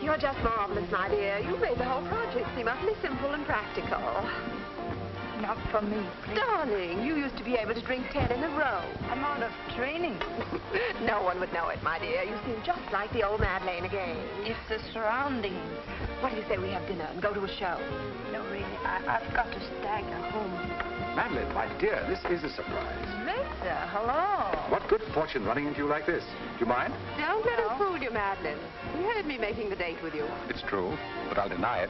You're just marvelous, my dear. You made the whole project seem utterly simple and practical. Not for me, please. Darling, you used to be able to drink 10 in a row. I'm out of training. No one would know it, my dear. You seem just like the old Madeleine again. It's the surroundings. What do you say we have dinner and go to a show? No, really, I've got to stagger home. Madeline, my dear, this is a surprise. Victor, hello. What good fortune running into you like this? Do you mind? Don't let him fool you, Madeline. He heard me making the date with you. It's true, but I'll deny it.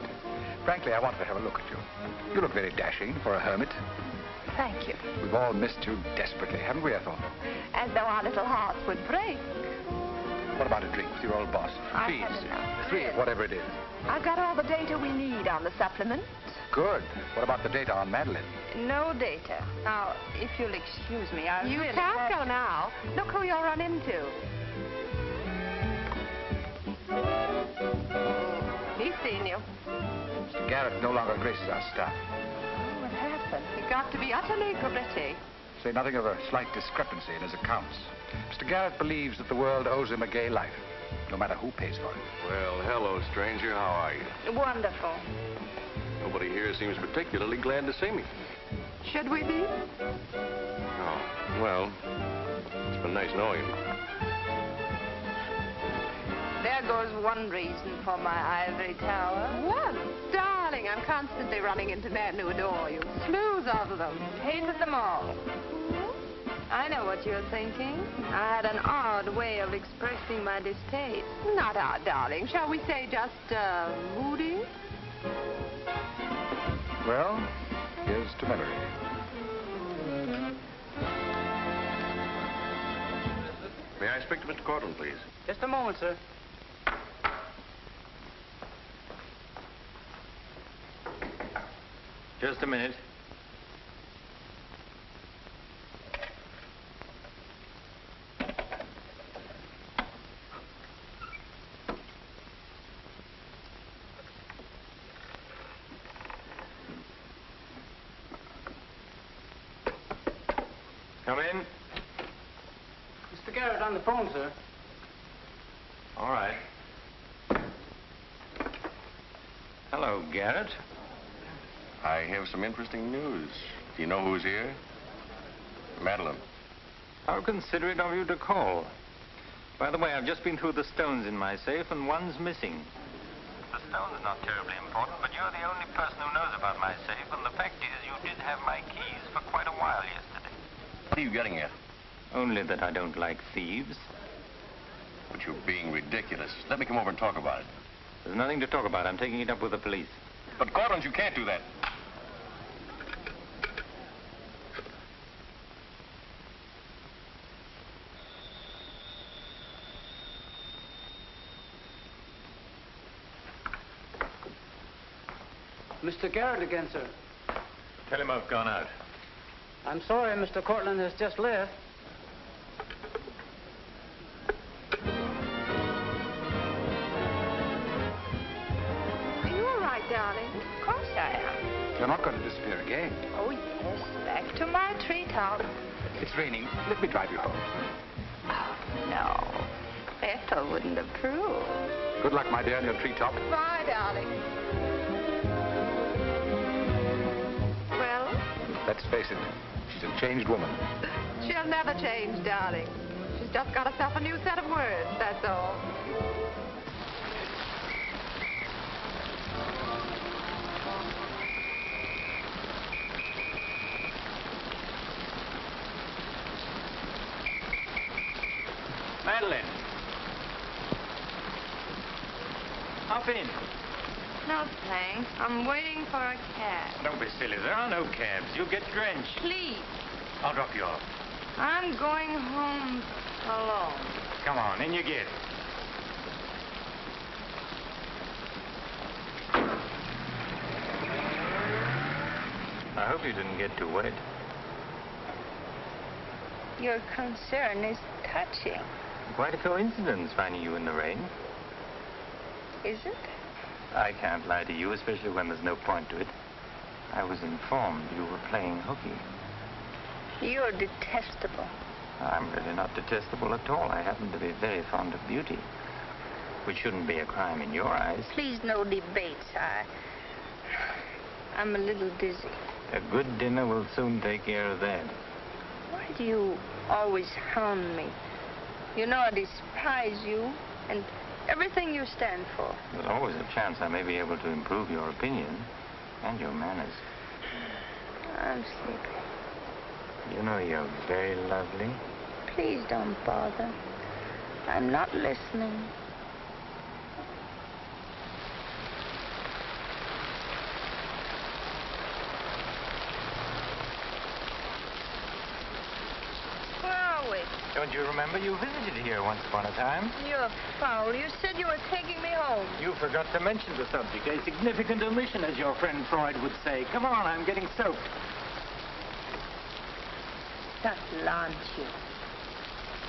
Frankly, I wanted to have a look at you. You look very dashing for a hermit. Thank you. We've all missed you desperately, haven't we, Ethel? As though our little hearts would break. What about a drink with your old boss? I've Please. had enough. 3, whatever it is. I've got all the data we need on the supplement. Good. What about the data on Madeline? No data. Now, if you'll excuse me, I You really can't have... go now. Look who you'll run into. He's seen you. Mr. Garet no longer graces our staff. What happened? He got to be utterly gritty. Say nothing of a slight discrepancy in his accounts. Mr. Garet believes that the world owes him a gay life, no matter who pays for it. Well, hello, stranger. How are you? Wonderful. Nobody here seems particularly glad to see me. Should we be? Oh, well, it's been nice knowing you. There goes one reason for my ivory tower. What? Darling, I'm constantly running into men who adore you. Slews of them. Hated them all. I know what you're thinking. I had an odd way of expressing my distaste. Not odd, darling. Shall we say just, moody? Well, here's to memory. May I speak to Mr. Courtland, please? Just a moment, sir. Just a minute. Come in. Mr. Garet on the phone, sir. All right. Hello, Garet. I have some interesting news. Do you know who's here? Madeline. How considerate of you to call. By the way, I've just been through the stones in my safe, and one's missing. The stone's not terribly important, but you're the only person who knows about my safe, and the fact is you did have my keys for quite a while yesterday. What are you getting at? Only that I don't like thieves. But you're being ridiculous. Let me come over and talk about it. There's nothing to talk about. I'm taking it up with the police. But, Courtland, you can't do that. Mr. Garet again, sir. Tell him I've gone out. I'm sorry, Mr. Courtland has just left. Are you all right, darling? Of course I am. You're not going to disappear again. Oh, yes. Back to my treetop. It's raining. Let me drive you home. Oh, no. Ethel wouldn't approve. Good luck, my dear, on your treetop. Bye, darling. Well? Let's face it, she's a changed woman. She'll never change, darling. She's just got herself a new set of words, that's all. Madeline. Hop in. No, thanks. I'm waiting for a cab. Don't be silly. There are no cabs. You'll get drenched. Please. I'll drop you off. I'm going home alone. Come on, in you get. I hope you didn't get too wet. Your concern is touching. Quite a coincidence finding you in the rain. Is it? I can't lie to you, especially when there's no point to it. I was informed you were playing hooky. You're detestable. I'm really not detestable at all. I happen to be very fond of beauty, which shouldn't be a crime in your eyes. Please, no debates. I'm a little dizzy. A good dinner will soon take care of that. Why do you always hound me? You know I despise you and everything you stand for. There's always a chance I may be able to improve your opinion and your manners. I'm sleepy. You know you're very lovely. Please don't bother. I'm not listening. Where are we? Don't you remember you visited here once upon a time? You're foul. You said you were taking me home. You forgot to mention the subject. A significant omission, as your friend Freud would say. Come on, I'm getting soaked. That launch you.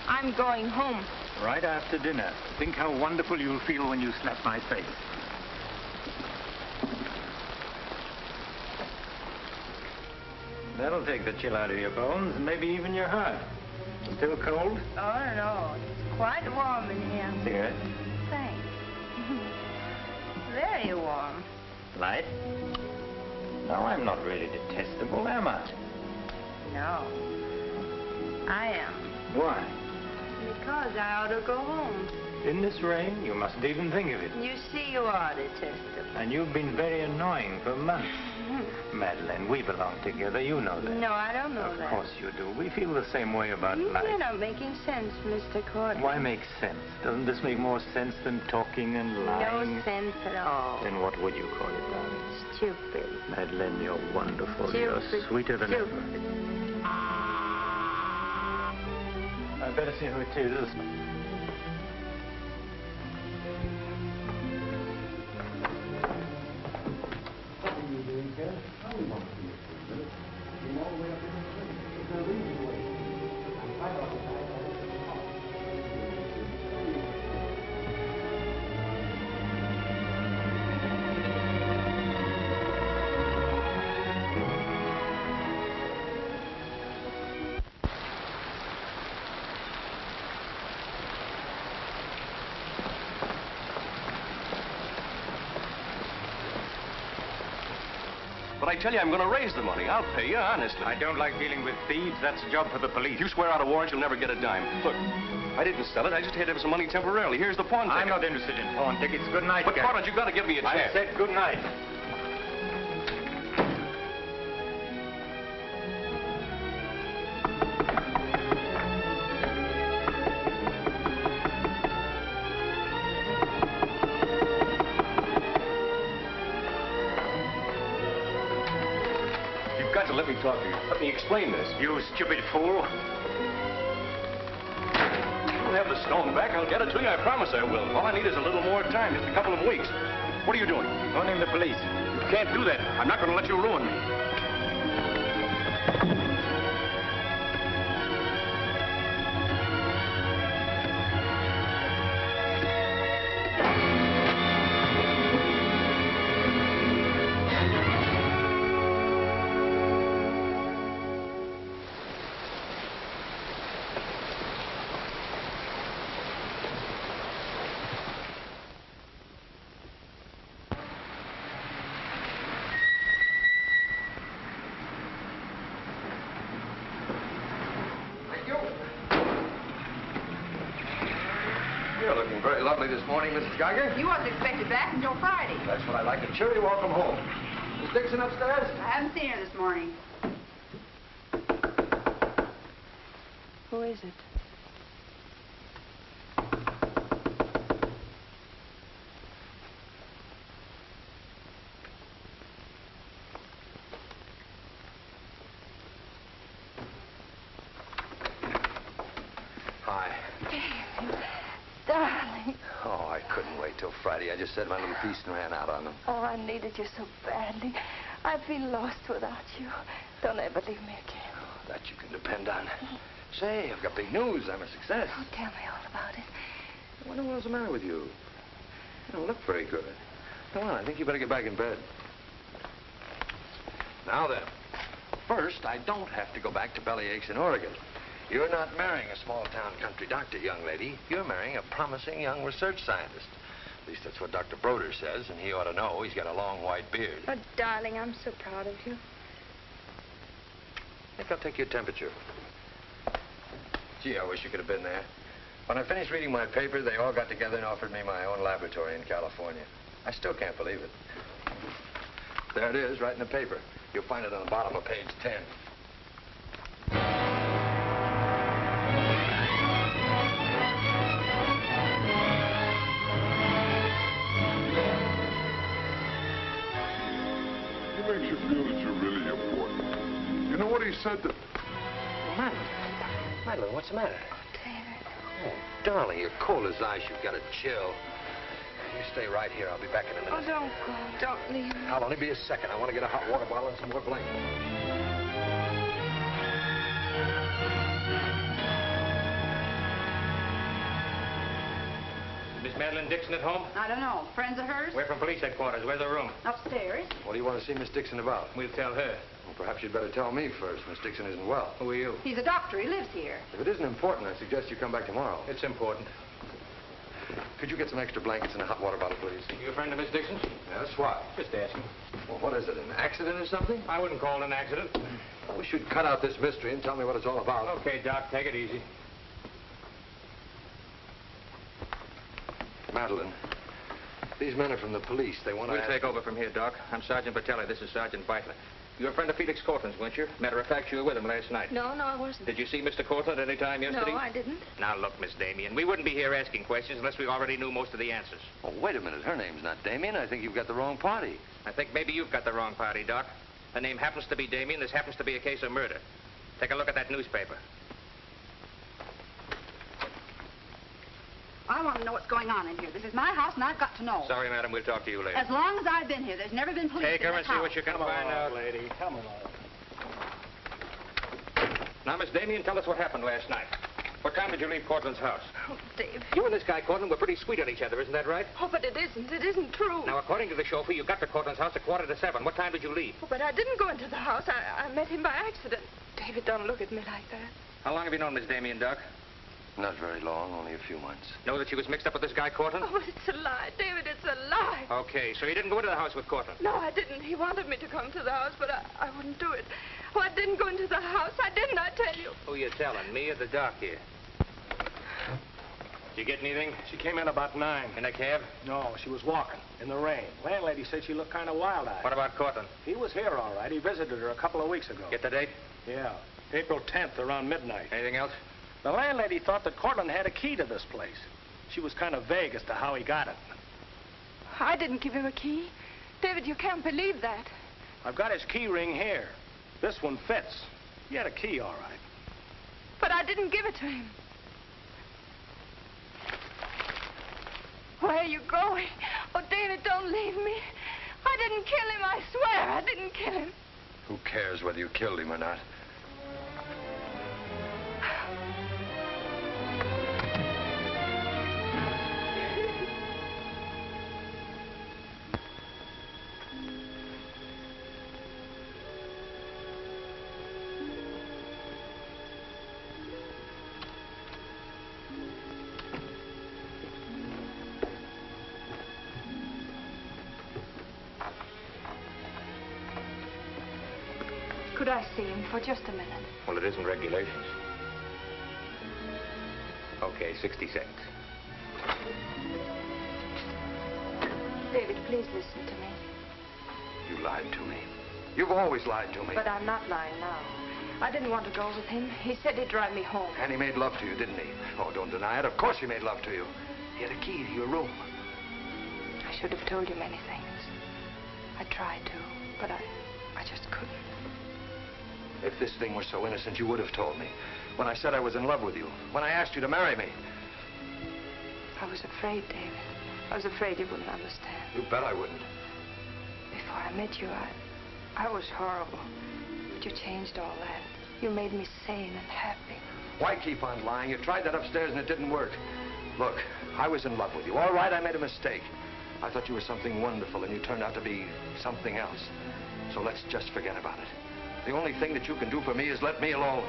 I'm going home. Right after dinner. Think how wonderful you'll feel when you slap my face. That'll take the chill out of your bones and maybe even your heart. Still cold? Oh, no. It's quite warm in here. Cigarette? Thanks. Very warm. Light? No, I'm not really detestable, am I? No. I am. Why? Because I ought to go home. In this rain, you mustn't even think of it. You see, you are detestable. And you've been very annoying for months. Madeleine, we belong together. You know that. No, I don't know that. Of course you do. We feel the same way about life. You're not making sense, Mr. Courtland. Why make sense? Doesn't this make more sense than talking and lying? No sense at all. Then what would you call it, darling? Stupid. Madeleine, you're wonderful. Stupid. You're sweeter than ever. I'd better see who it is. I tell you, I'm going to raise the money. I'll pay you, honestly. I don't like dealing with thieves. That's a job for the police. You swear out a warrant, you'll never get a dime. Look, I didn't sell it. I just had to have some money temporarily. Here's the pawn ticket. I'm not interested in pawn tickets. Good night, But, Garet. Courtland, you've got to give me a chance. I said good night. Let me talk to you. Let me explain this. You stupid fool. I'll have the stone back. I'll get it to you. I promise I will. All I need is a little more time, just a couple of weeks. What are you doing? Phoning the police. You can't do that. I'm not going to let you ruin me. This morning, Mrs. Geiger? You wasn't expected back until Friday. That's what I like. A cheery welcome home. Miss Dixon upstairs? I haven't seen her this morning. Who is it? Hi. Darling. Oh, I couldn't wait till Friday. I just said my little piece and ran out on them. Oh, I needed you so badly. I feel lost without you. Don't ever leave me again. Oh, that you can depend on. Say, I've got big news. I'm a success. Oh, tell me all about it. I wonder what's the matter with you. You don't look very good. Come on, I think you better get back in bed. Now then, first, I don't have to go back to Bellyaches in Oregon. You're not marrying a small-town country doctor, young lady. You're marrying a promising young research scientist. At least that's what Dr. Broder says, and he ought to know. He's got a long white beard. Oh, darling, I'm so proud of you. I think I'll take your temperature. Gee, I wish you could have been there. When I finished reading my paper, they all got together and offered me my own laboratory in California. I still can't believe it. There it is, right in the paper. You'll find it on the bottom of page 10. He makes you feel that you're really important. You know what he said to... Madeline, what's the matter? David. Oh, darling, you're cold as ice. You've got a chill. You stay right here. I'll be back in a minute. Oh, don't go. Don't leave me. I'll only be a second. I want to get a hot water bottle and some more blankets. Miss Madeline Dixon at home? I don't know. Friends of hers? We're from police headquarters. Where's her room? Upstairs. What do you want to see Miss Dixon about? We'll tell her. Well, perhaps you'd better tell me first. Miss Dixon isn't well. Who are you? He's a doctor. He lives here. If it isn't important, I suggest you come back tomorrow. It's important. Could you get some extra blankets and a hot water bottle, please? You a friend of Miss Dixon's? Yes, why? Just asking. Well, what is it, an accident or something? I wouldn't call it an accident. I wish you'd cut out this mystery and tell me what it's all about. Okay, Doc, take it easy. Madeline, these men are from the police. They want to... We'll take over from here, Doc. I'm Sergeant Patelli. This is Sergeant Beitler. You're a friend of Felix Courtland's, weren't you? Matter of fact, you were with him last night. No, I wasn't. Did you see Mr. Courtland any time yesterday? No, I didn't. Now, look, Miss Damien, we wouldn't be here asking questions unless we already knew most of the answers. Oh, wait a minute. Her name's not Damien. I think you've got the wrong party. I think maybe you've got the wrong party, Doc. Her name happens to be Damien. This happens to be a case of murder. Take a look at that newspaper. I want to know what's going on in here. This is my house, and I've got to know. Sorry, madam. We'll talk to you later. As long as I've been here, there's never been police Take in her this and see house. what you can find out. lady. Come along. Now, Miss Damien, tell us what happened last night. What time did you leave Courtland's house? Oh, Dave. You and this guy, Courtland, were pretty sweet on each other, isn't that right? Oh, but it isn't. It isn't true. Now, according to the chauffeur, you got to Courtland's house at 6:45. What time did you leave? Oh, but I didn't go into the house. I met him by accident. David, don't look at me like that. How long have you known Miss Damien, Doc? Not very long, only a few months. Know that she was mixed up with this guy, Courtland? Oh, but it's a lie, David. It's a lie. Okay, so you didn't go into the house with Courtland? No, I didn't. He wanted me to come to the house, but I wouldn't do it. Oh, I didn't go into the house. I didn't, I tell you. Who you telling, me or the doc here? Did you get anything? She came in about 9. In a cab? No, she was walking in the rain. Landlady said she looked kind of wild-eyed. What about Courtland? He was here, all right. He visited her a couple of weeks ago. Get the date? Yeah, April 10th, around midnight. Anything else? The landlady thought that Courtland had a key to this place. She was kind of vague as to how he got it. I didn't give him a key. David, you can't believe that. I've got his key ring here. This one fits. He had a key, all right. But I didn't give it to him. Where are you going? Oh, David, don't leave me. I didn't kill him, I swear. I didn't kill him. Who cares whether you killed him or not? Could I see him for just a minute? Well, it isn't regulations. Okay, 60 seconds. David, please listen to me. You lied to me. You've always lied to me. But I'm not lying now. I didn't want to go with him. He said he'd drive me home. And he made love to you, didn't he? Oh, don't deny it. Of course he made love to you. He had a key to your room. I should have told you many things. I tried to, but I just couldn't. If this thing were so innocent, you would have told me. When I said I was in love with you. When I asked you to marry me. I was afraid, David. I was afraid you wouldn't understand. You bet I wouldn't. Before I met you, I was horrible. But you changed all that. You made me sane and happy. Why keep on lying? You tried that upstairs and it didn't work. Look, I was in love with you. All right, I made a mistake. I thought you were something wonderful and you turned out to be something else. So let's just forget about it. The only thing that you can do for me is let me alone.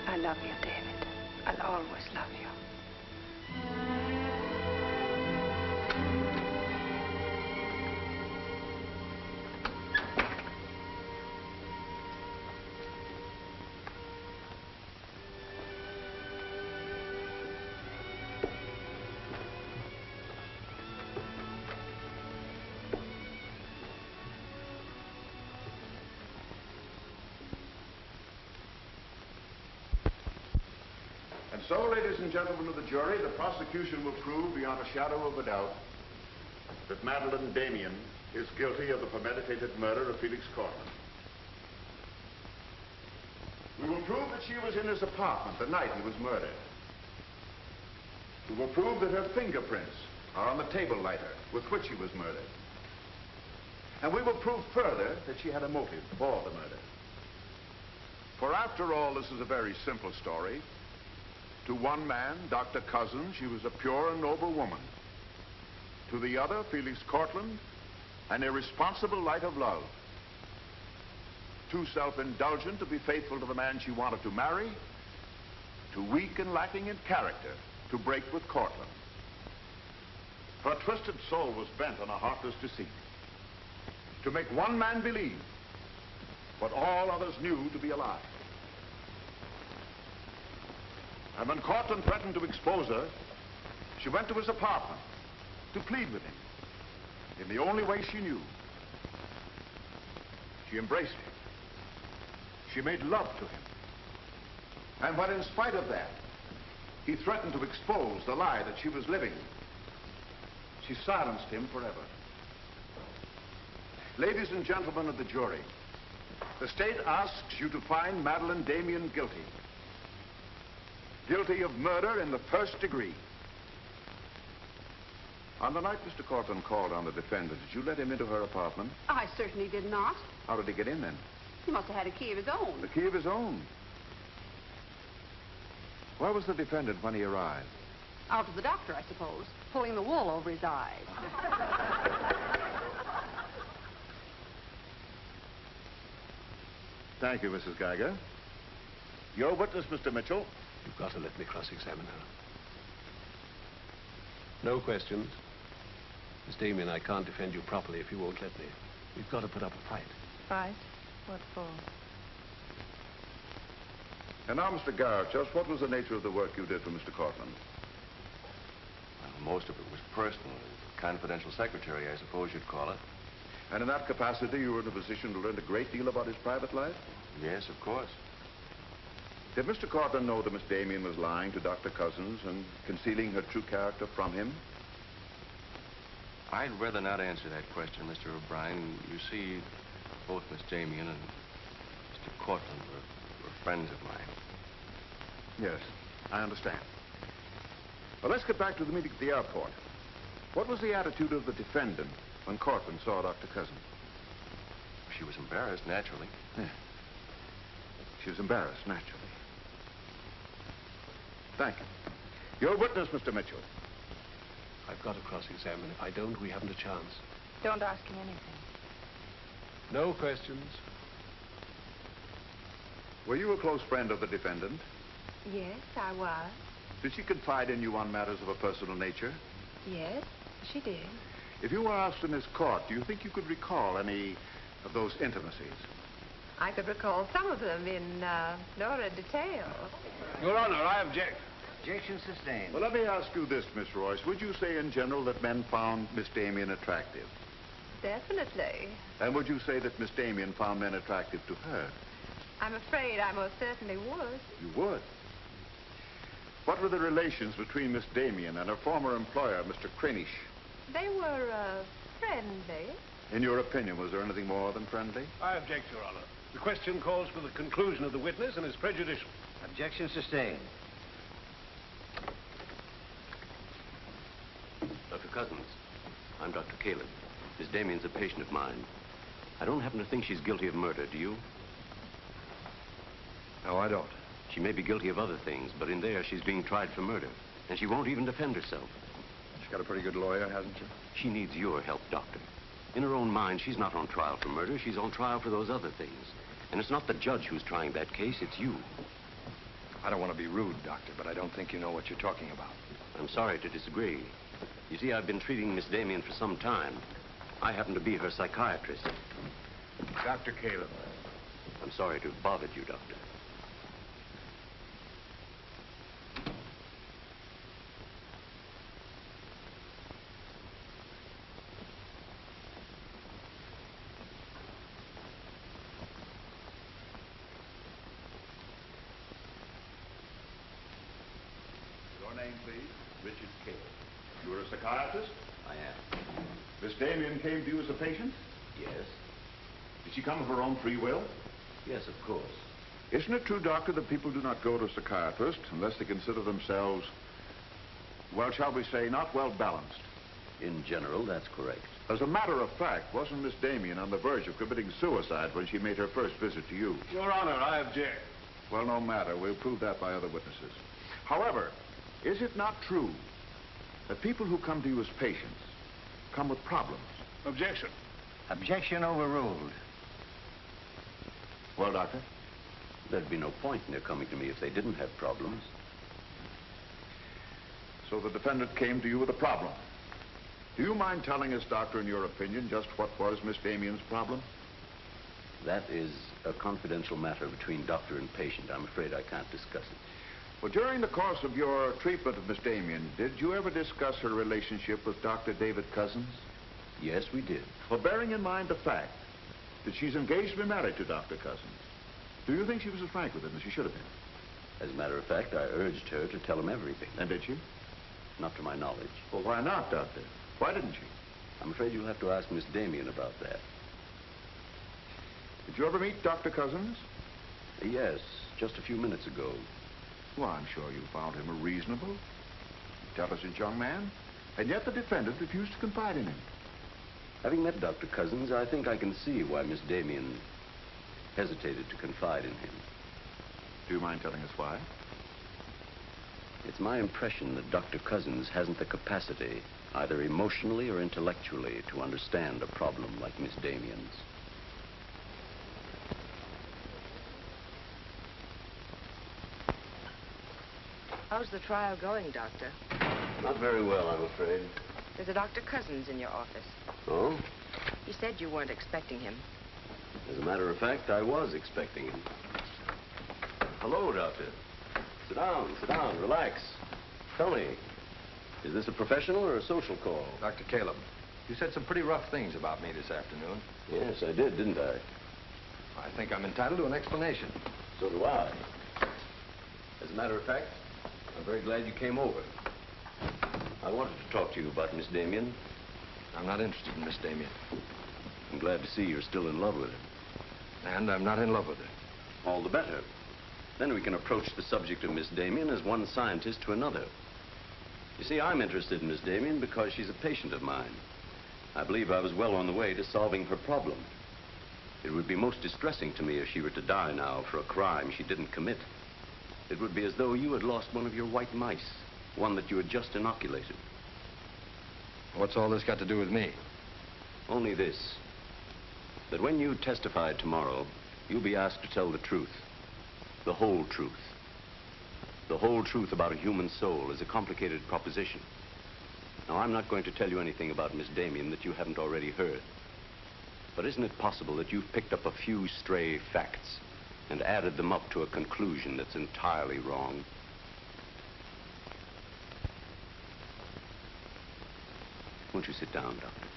I love you, David. I'll always love you. And so, ladies and gentlemen of the jury, the prosecution will prove beyond a shadow of a doubt that Madeleine Damien is guilty of the premeditated murder of Felix Courtland. We will prove that she was in his apartment the night he was murdered. We will prove that her fingerprints are on the table lighter with which he was murdered. And we will prove further that she had a motive for the murder. For after all, this is a very simple story. To one man, Dr. Cousins, she was a pure and noble woman. To the other, Felix Courtland, an irresponsible light of love. Too self-indulgent to be faithful to the man she wanted to marry. Too weak and lacking in character to break with Courtland. Her twisted soul was bent on a heartless deceit. To make one man believe what all others knew to be a lie. And when Courtland threatened to expose her, she went to his apartment to plead with him in the only way she knew. She embraced him. She made love to him. And when, in spite of that, he threatened to expose the lie that she was living, she silenced him forever. Ladies and gentlemen of the jury, the state asks you to find Madeleine Damien guilty. Guilty of murder in the first degree. On the night Mr. Courtland called on the defendant, did you let him into her apartment? I certainly did not. How did he get in then? He must have had a key of his own. The key of his own? Where was the defendant when he arrived? Out to the doctor, I suppose, pulling the wool over his eyes. Thank you, Mrs. Geiger. Your witness, Mr. Mitchell. You've got to let me cross-examine her. No questions. Miss Damien, I can't defend you properly if you won't let me. We've got to put up a fight. Fight? What for? And now, Mr. Garet, just what was the nature of the work you did for Mr. Courtland? Well, most of it was personal. Confidential secretary, I suppose you'd call it. And in that capacity, you were in a position to learn a great deal about his private life? Yes, of course. Did Mr. Courtland know that Miss Damien was lying to Dr. Cousins and concealing her true character from him? I'd rather not answer that question, Mr. O'Brien. You see, both Miss Damien and Mr. Courtland were friends of mine. Yes, I understand. Well, let's get back to the meeting at the airport. What was the attitude of the defendant when Courtland saw Dr. Cousins? She was embarrassed, naturally. Yeah. She was embarrassed, naturally. Thank you. Your witness, Mr. Mitchell. I've got to cross-examine. If I don't, we haven't a chance. Don't ask him anything. No questions. Were you a close friend of the defendant? Yes, I was. Did she confide in you on matters of a personal nature? Yes, she did. If you were asked in this court, do you think you could recall any of those intimacies? I could recall some of them in lurid detail. Your Honor, I object. Objection sustained. Well, let me ask you this, Miss Royce. Would you say in general that men found Miss Damien attractive? Definitely. And would you say that Miss Damien found men attractive to her? I'm afraid I most certainly would. You would? What were the relations between Miss Damien and her former employer, Mr. Kranish? They were friendly. In your opinion, was there anything more than friendly? I object, Your Honor. The question calls for the conclusion of the witness and is prejudicial. Objection sustained. Dr. Cousins, I'm Dr. Caleb. Miss Damien's a patient of mine. I don't happen to think she's guilty of murder, do you? No, I don't. She may be guilty of other things, but in there she's being tried for murder. And she won't even defend herself. She's got a pretty good lawyer, hasn't she? She needs your help, Doctor. In her own mind, she's not on trial for murder. She's on trial for those other things. And it's not the judge who's trying that case, it's you. I don't want to be rude, Doctor, but I don't think you know what you're talking about. I'm sorry to disagree. You see, I've been treating Miss Damien for some time. I happen to be her psychiatrist. Dr. Caleb. I'm sorry to have bothered you, Doctor. Your name, please? Richard Caleb. You're a psychiatrist? I am. Miss Damien came to you as a patient? Yes. Did she come of her own free will? Yes, of course. Isn't it true, Doctor, that people do not go to a psychiatrist unless they consider themselves, well, shall we say, not well balanced? In general, that's correct. As a matter of fact, wasn't Miss Damien on the verge of committing suicide when she made her first visit to you? Your Honor, I object. Well, no matter. We'll prove that by other witnesses. However, is it not true that people who come to you as patients come with problems? Objection. Objection overruled. Well, Doctor? There'd be no point in their coming to me if they didn't have problems. So the defendant came to you with a problem. Do you mind telling us, Doctor, in your opinion, just what was Miss Damien's problem? That is a confidential matter between doctor and patient. I'm afraid I can't discuss it. Well, during the course of your treatment of Miss Damien, did you ever discuss her relationship with Dr. David Cousins? Yes, we did. Well, bearing in mind the fact that she's engaged to be married to Dr. Cousins, do you think she was as frank with him as she should have been? As a matter of fact, I urged her to tell him everything. And did she? Not to my knowledge. Well, why not, Doctor? Why didn't she? I'm afraid you'll have to ask Miss Damien about that. Did you ever meet Dr. Cousins? Yes, just a few minutes ago. Well, I'm sure you found him a reasonable, intelligent young man, and yet the defendant refused to confide in him. Having met Dr. Cousins, I think I can see why Miss Damien hesitated to confide in him. Do you mind telling us why? It's my impression that Dr. Cousins hasn't the capacity, either emotionally or intellectually, to understand a problem like Miss Damien's. How's the trial going, Doctor? Not very well, I'm afraid. There's a Dr. Cousins in your office. Oh? You said you weren't expecting him. As a matter of fact, I was expecting him. Hello, Doctor. Sit down, relax. Tell me, is this a professional or a social call? Dr. Caleb, you said some pretty rough things about me this afternoon. Yes, I did, didn't I? I think I'm entitled to an explanation. So do I. As a matter of fact, I'm very glad you came over. I wanted to talk to you about Miss Damien. I'm not interested in Miss Damien. I'm glad to see you're still in love with her. And I'm not in love with her. All the better. Then we can approach the subject of Miss Damien as one scientist to another. You see, I'm interested in Miss Damien because she's a patient of mine. I believe I was well on the way to solving her problem. It would be most distressing to me if she were to die now for a crime she didn't commit. It would be as though you had lost one of your white mice, one that you had just inoculated. What's all this got to do with me? Only this, that when you testify tomorrow, you'll be asked to tell the truth. The whole truth. The whole truth about a human soul is a complicated proposition. Now, I'm not going to tell you anything about Miss Damien that you haven't already heard. But isn't it possible that you've picked up a few stray facts and added them up to a conclusion that's entirely wrong? Won't you sit down, Doctor?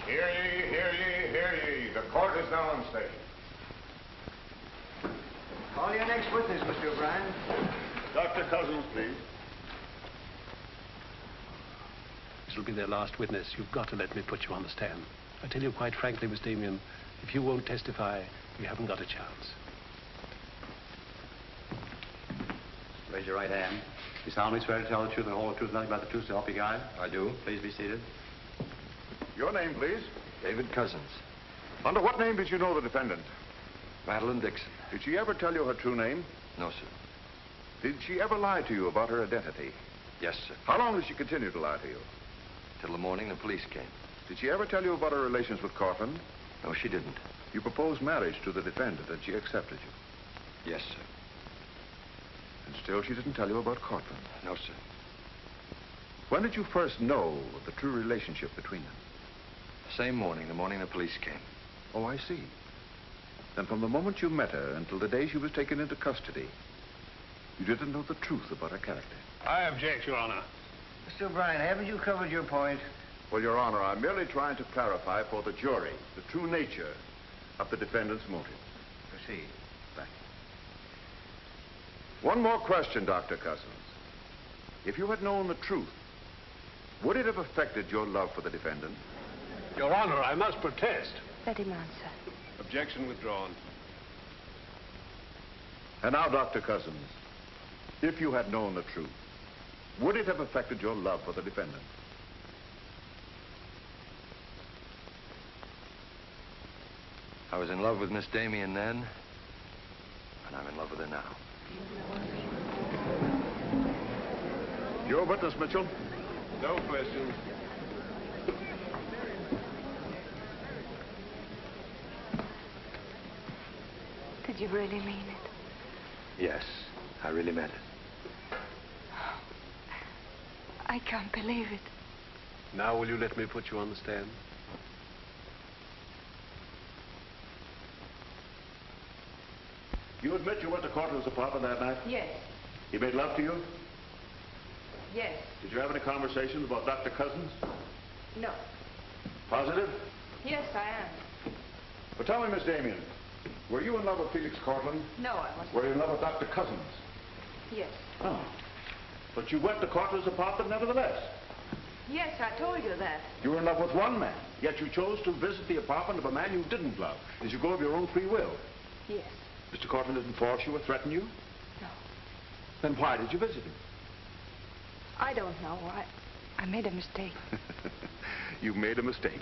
Hear ye, hear ye, hear ye. The court is now in session. Call your next witness, Mr. O'Brien. Dr. Cousins, please. This will be their last witness. You've got to let me put you on the stand. I tell you quite frankly, Miss Damien, if you won't testify, you haven't got a chance. Raise your right hand. You solemnly swear to tell the truth and the whole truth, nothing but the truth, so help you God? I do. Please be seated. Your name, please. David Cousins. Under what name did you know the defendant? Madeline Dixon. Did she ever tell you her true name? No, sir. Did she ever lie to you about her identity? Yes, sir. How long did she continue to lie to you? Till the morning the police came. Did she ever tell you about her relations with Courtland? No, she didn't. You proposed marriage to the defendant and she accepted you? Yes, sir. And still she didn't tell you about Courtland? No, sir. When did you first know of the true relationship between them? The same morning, the morning the police came. Oh, I see. Then from the moment you met her until the day she was taken into custody, you didn't know the truth about her character. I object, Your Honor. Mr. O'Brien, haven't you covered your point? Well, Your Honor, I'm merely trying to clarify for the jury the true nature of the defendant's motive. Proceed. Thank you. One more question, Dr. Cousins. If you had known the truth, would it have affected your love for the defendant? Your Honor, I must protest. Let him answer. Objection withdrawn. And now, Dr. Cousins, if you had known the truth, would it have affected your love for the defendant? I was in love with Miss Damien then, and I'm in love with her now. Your witness, Mitchell? No questions. Did you really mean it? Yes, I really meant it. I can't believe it. Now will you let me put you on the stand? You admit you went to Courtland's apartment that night? Yes. He made love to you? Yes. Did you have any conversations about Dr. Cousins? No. Positive? Yes, I am. But tell me, Miss Damien, were you in love with Felix Courtland? No, I wasn't. Were you in love with Dr. Cousins? Yes. Oh. But you went to Courtland's apartment nevertheless. Yes, I told you that. You were in love with one man, yet you chose to visit the apartment of a man you didn't love. Did you go of your own free will? Yes. Mr. Courtland didn't force you or threaten you? No. Then why did you visit him? I don't know. I made a mistake. You made a mistake.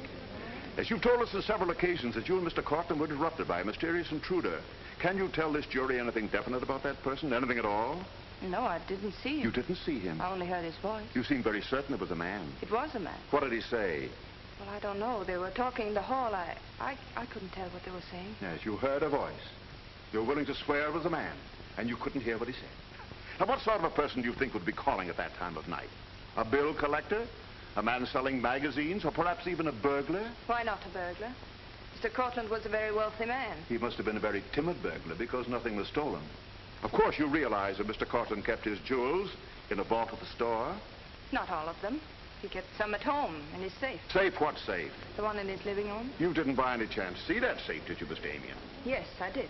As you've told us on several occasions that you and Mr. Courtland were interrupted by a mysterious intruder. Can you tell this jury anything definite about that person? Anything at all? No, I didn't see him. You didn't see him? I only heard his voice. You seem very certain it was a man. It was a man. What did he say? Well, I don't know. They were talking in the hall. I couldn't tell what they were saying. Yes, you heard a voice. You're willing to swear it was a man, and you couldn't hear what he said. Now, what sort of a person do you think would be calling at that time of night? A bill collector? A man selling magazines? Or perhaps even a burglar? Why not a burglar? Mr. Courtland was a very wealthy man. He must have been a very timid burglar because nothing was stolen. Of course, you realize that Mr. Courtland kept his jewels in a vault at the store? Not all of them. He kept some at home in his safe. Safe? What safe? The one in his living room? You didn't by any chance see that safe, did you, Miss Damien? Yes, I did.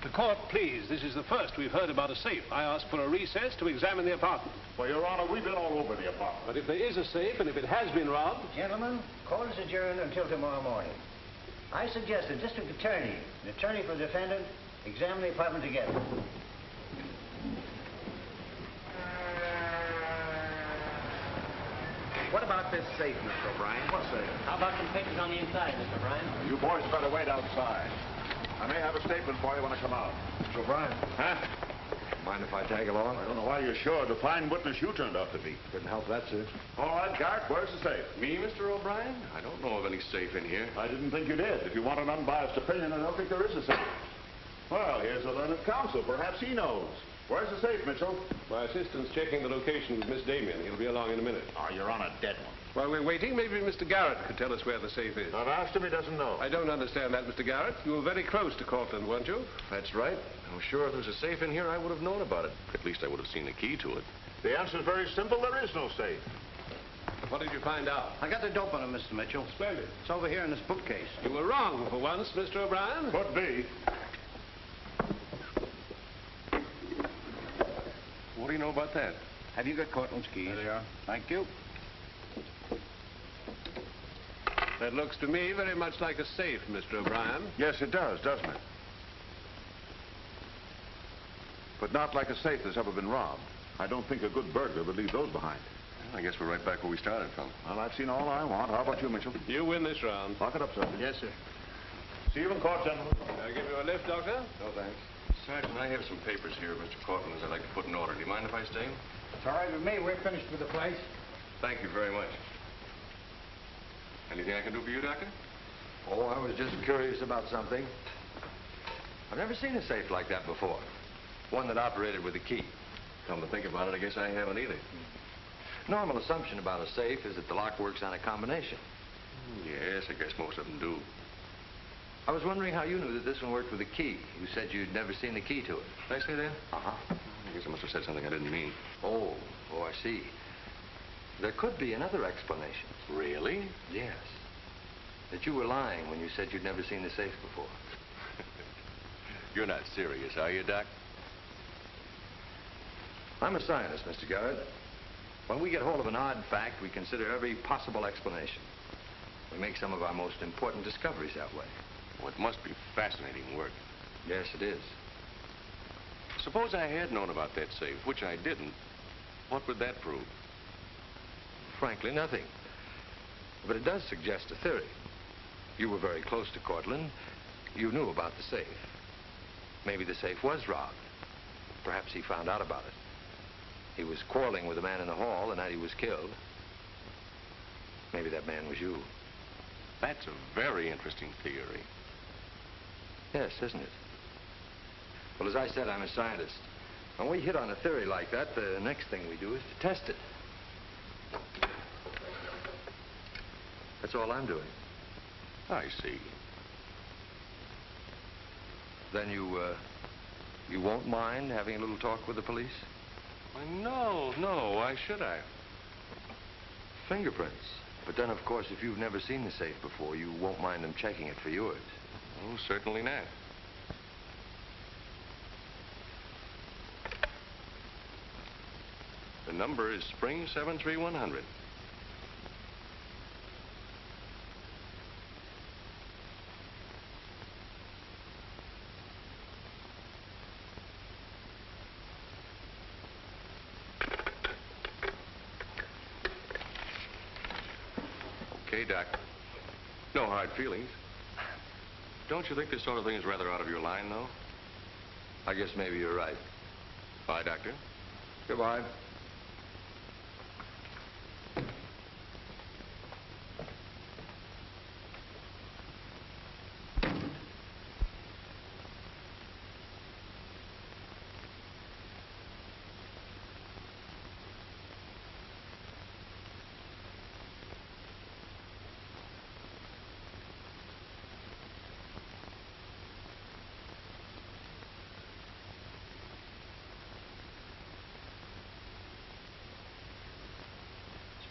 The court, please. This is the first we've heard about a safe. I asked for a recess to examine the apartment. Well, Your Honor, we've been all over the apartment. But if there is a safe, and if it has been robbed... Gentlemen, court is adjourned until tomorrow morning. I suggest the district attorney, the attorney for the defendant, examine the apartment together. What about this safe, Mr. O'Brien? What safe? How about some pictures on the inside, Mr. O'Brien? You boys better wait outside. I may have a statement for you when I come out. Mr. O'Brien. Huh? Mind if I tag along? I don't know why you're sure. The fine witness you turned out to be. Couldn't help that, sir. All right, Garet, where's the safe? Me, Mr. O'Brien? I don't know of any safe in here. I didn't think you did. If you want an unbiased opinion, I don't think there is a safe. Well, here's the learned counsel. Perhaps he knows. Where's the safe, Mitchell? My assistant's checking the location with Miss Damien. He'll be along in a minute. Oh, you're on a dead one. While we're waiting, maybe Mr. Garet could tell us where the safe is. I've asked him, he doesn't know. I don't understand that, Mr. Garet. You were very close to Courtland, weren't you? That's right. I'm sure if there was a safe in here, I would have known about it. At least I would have seen the key to it. The answer's very simple. There is no safe. What did you find out? I got the dope on it, Mr. Mitchell. Splendid. It's over here in this bookcase. You were wrong for once, Mr. O'Brien. Could be. What do you know about that? Have you got Courtland's keys? There they are. Thank you. That looks to me very much like a safe, Mr. O'Brien. Yes, it does, doesn't it? But not like a safe that's ever been robbed. I don't think a good burglar would leave those behind. I guess we're right back where we started from. Well, I've seen all I want. How about you, Mitchell? You win this round. Lock it up, sir. Yes, sir. See you in court, gentlemen. I'll give you a lift, Doctor. No, thanks. Sergeant, I have some papers here, Mr. Courtland, I'd like to put in order. Do you mind if I stay? It's all right with me. We're finished with the place. Thank you very much. Anything I can do for you, Doctor? Oh, I was just curious about something. I've never seen a safe like that before. One that operated with a key. Come to think about it, I guess I haven't either. Normal assumption about a safe is that the lock works on a combination. Yes, I guess most of them do. I was wondering how you knew that this one worked with a key. You said you'd never seen the key to it. Did I say that? Uh-huh. I guess I must have said something I didn't mean. Oh, I see. There could be another explanation. Really? Yes. That you were lying when you said you'd never seen the safe before. You're not serious, are you, Doc? I'm a scientist, Mr. Garet. When we get hold of an odd fact, we consider every possible explanation. We make some of our most important discoveries that way. Well, it must be fascinating work. Yes, it is. Suppose I had known about that safe, which I didn't. What would that prove? Frankly, nothing. But it does suggest a theory. You were very close to Courtland. You knew about the safe. Maybe the safe was robbed. Perhaps he found out about it. He was quarreling with a man in the hall the night he was killed. Maybe that man was you. That's a very interesting theory. Yes, isn't it? Well, as I said, I'm a scientist. When we hit on a theory like that, the next thing we do is to test it. That's all I'm doing. I see. Then you won't mind having a little talk with the police? Why, no. Why should I? Fingerprints. But then, of course, if you've never seen the safe before, you won't mind them checking it for yours. Oh, certainly not. The number is Spring 73100. Okay, Doc. No hard feelings. Don't you think this sort of thing is rather out of your line, though? I guess maybe you're right. Bye, Doctor. Goodbye.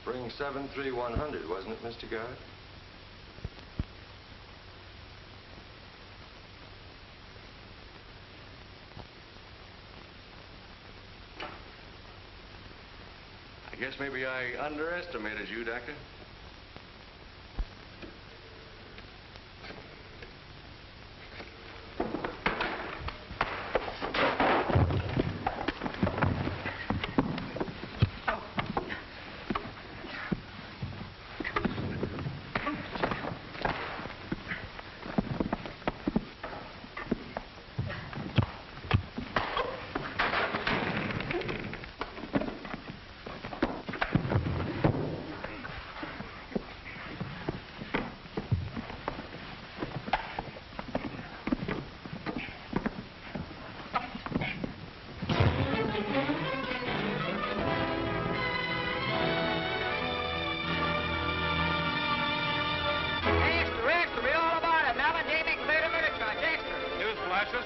Spring 73100, wasn't it, Mr. Garet? I guess maybe I underestimated you, Doctor.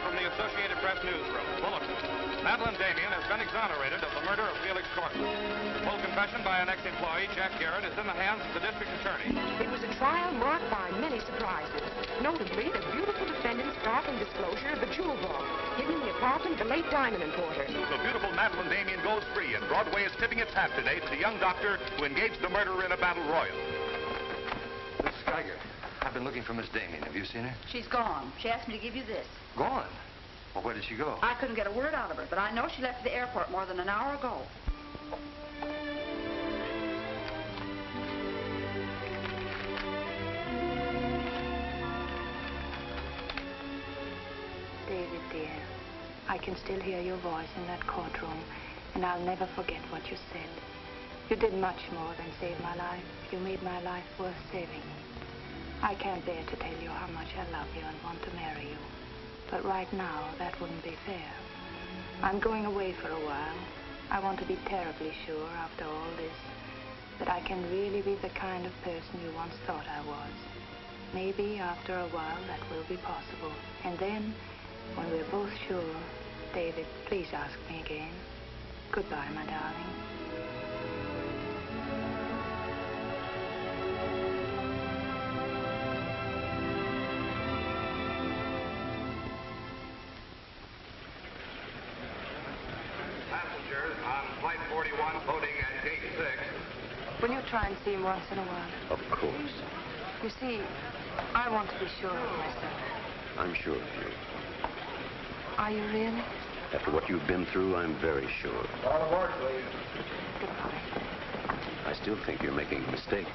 From the Associated Press newsroom. Bulletin. Madeline Damien has been exonerated of the murder of Felix Courtland. Full confession by an ex-employee, Jack Garet, is in the hands of the district attorney. It was a trial marked by many surprises. Notably, the beautiful defendant's startling disclosure of the jewel vault hidden in the apartment of the late diamond importer. The beautiful Madeline Damien goes free, and Broadway is tipping its hat today to the young doctor who engaged the murderer in a battle royal. This is Geiger. I've been looking for Miss Damien. Have you seen her? She's gone. She asked me to give you this. Gone? Well, where did she go? I couldn't get a word out of her, but I know she left the airport more than an hour ago. I can still hear your voice in that courtroom, and I'll never forget what you said. You did much more than save my life. You made my life worth saving. I can't bear to tell you how much I love you and want to marry you. But right now, that wouldn't be fair. I'm going away for a while. I want to be terribly sure, after all this, that I can really be the kind of person you once thought I was. Maybe after a while that will be possible. And then, when we're both sure, David, please ask me again. Goodbye, my darling. Passengers on Flight 41 boarding at Gate 6. Will you try and see him once in a while? Of course. You see, I want to be sure of myself. I'm sure of you. Are you really? After what you've been through, I'm very sure. All aboard, please. Goodbye. I still think you're making a mistake.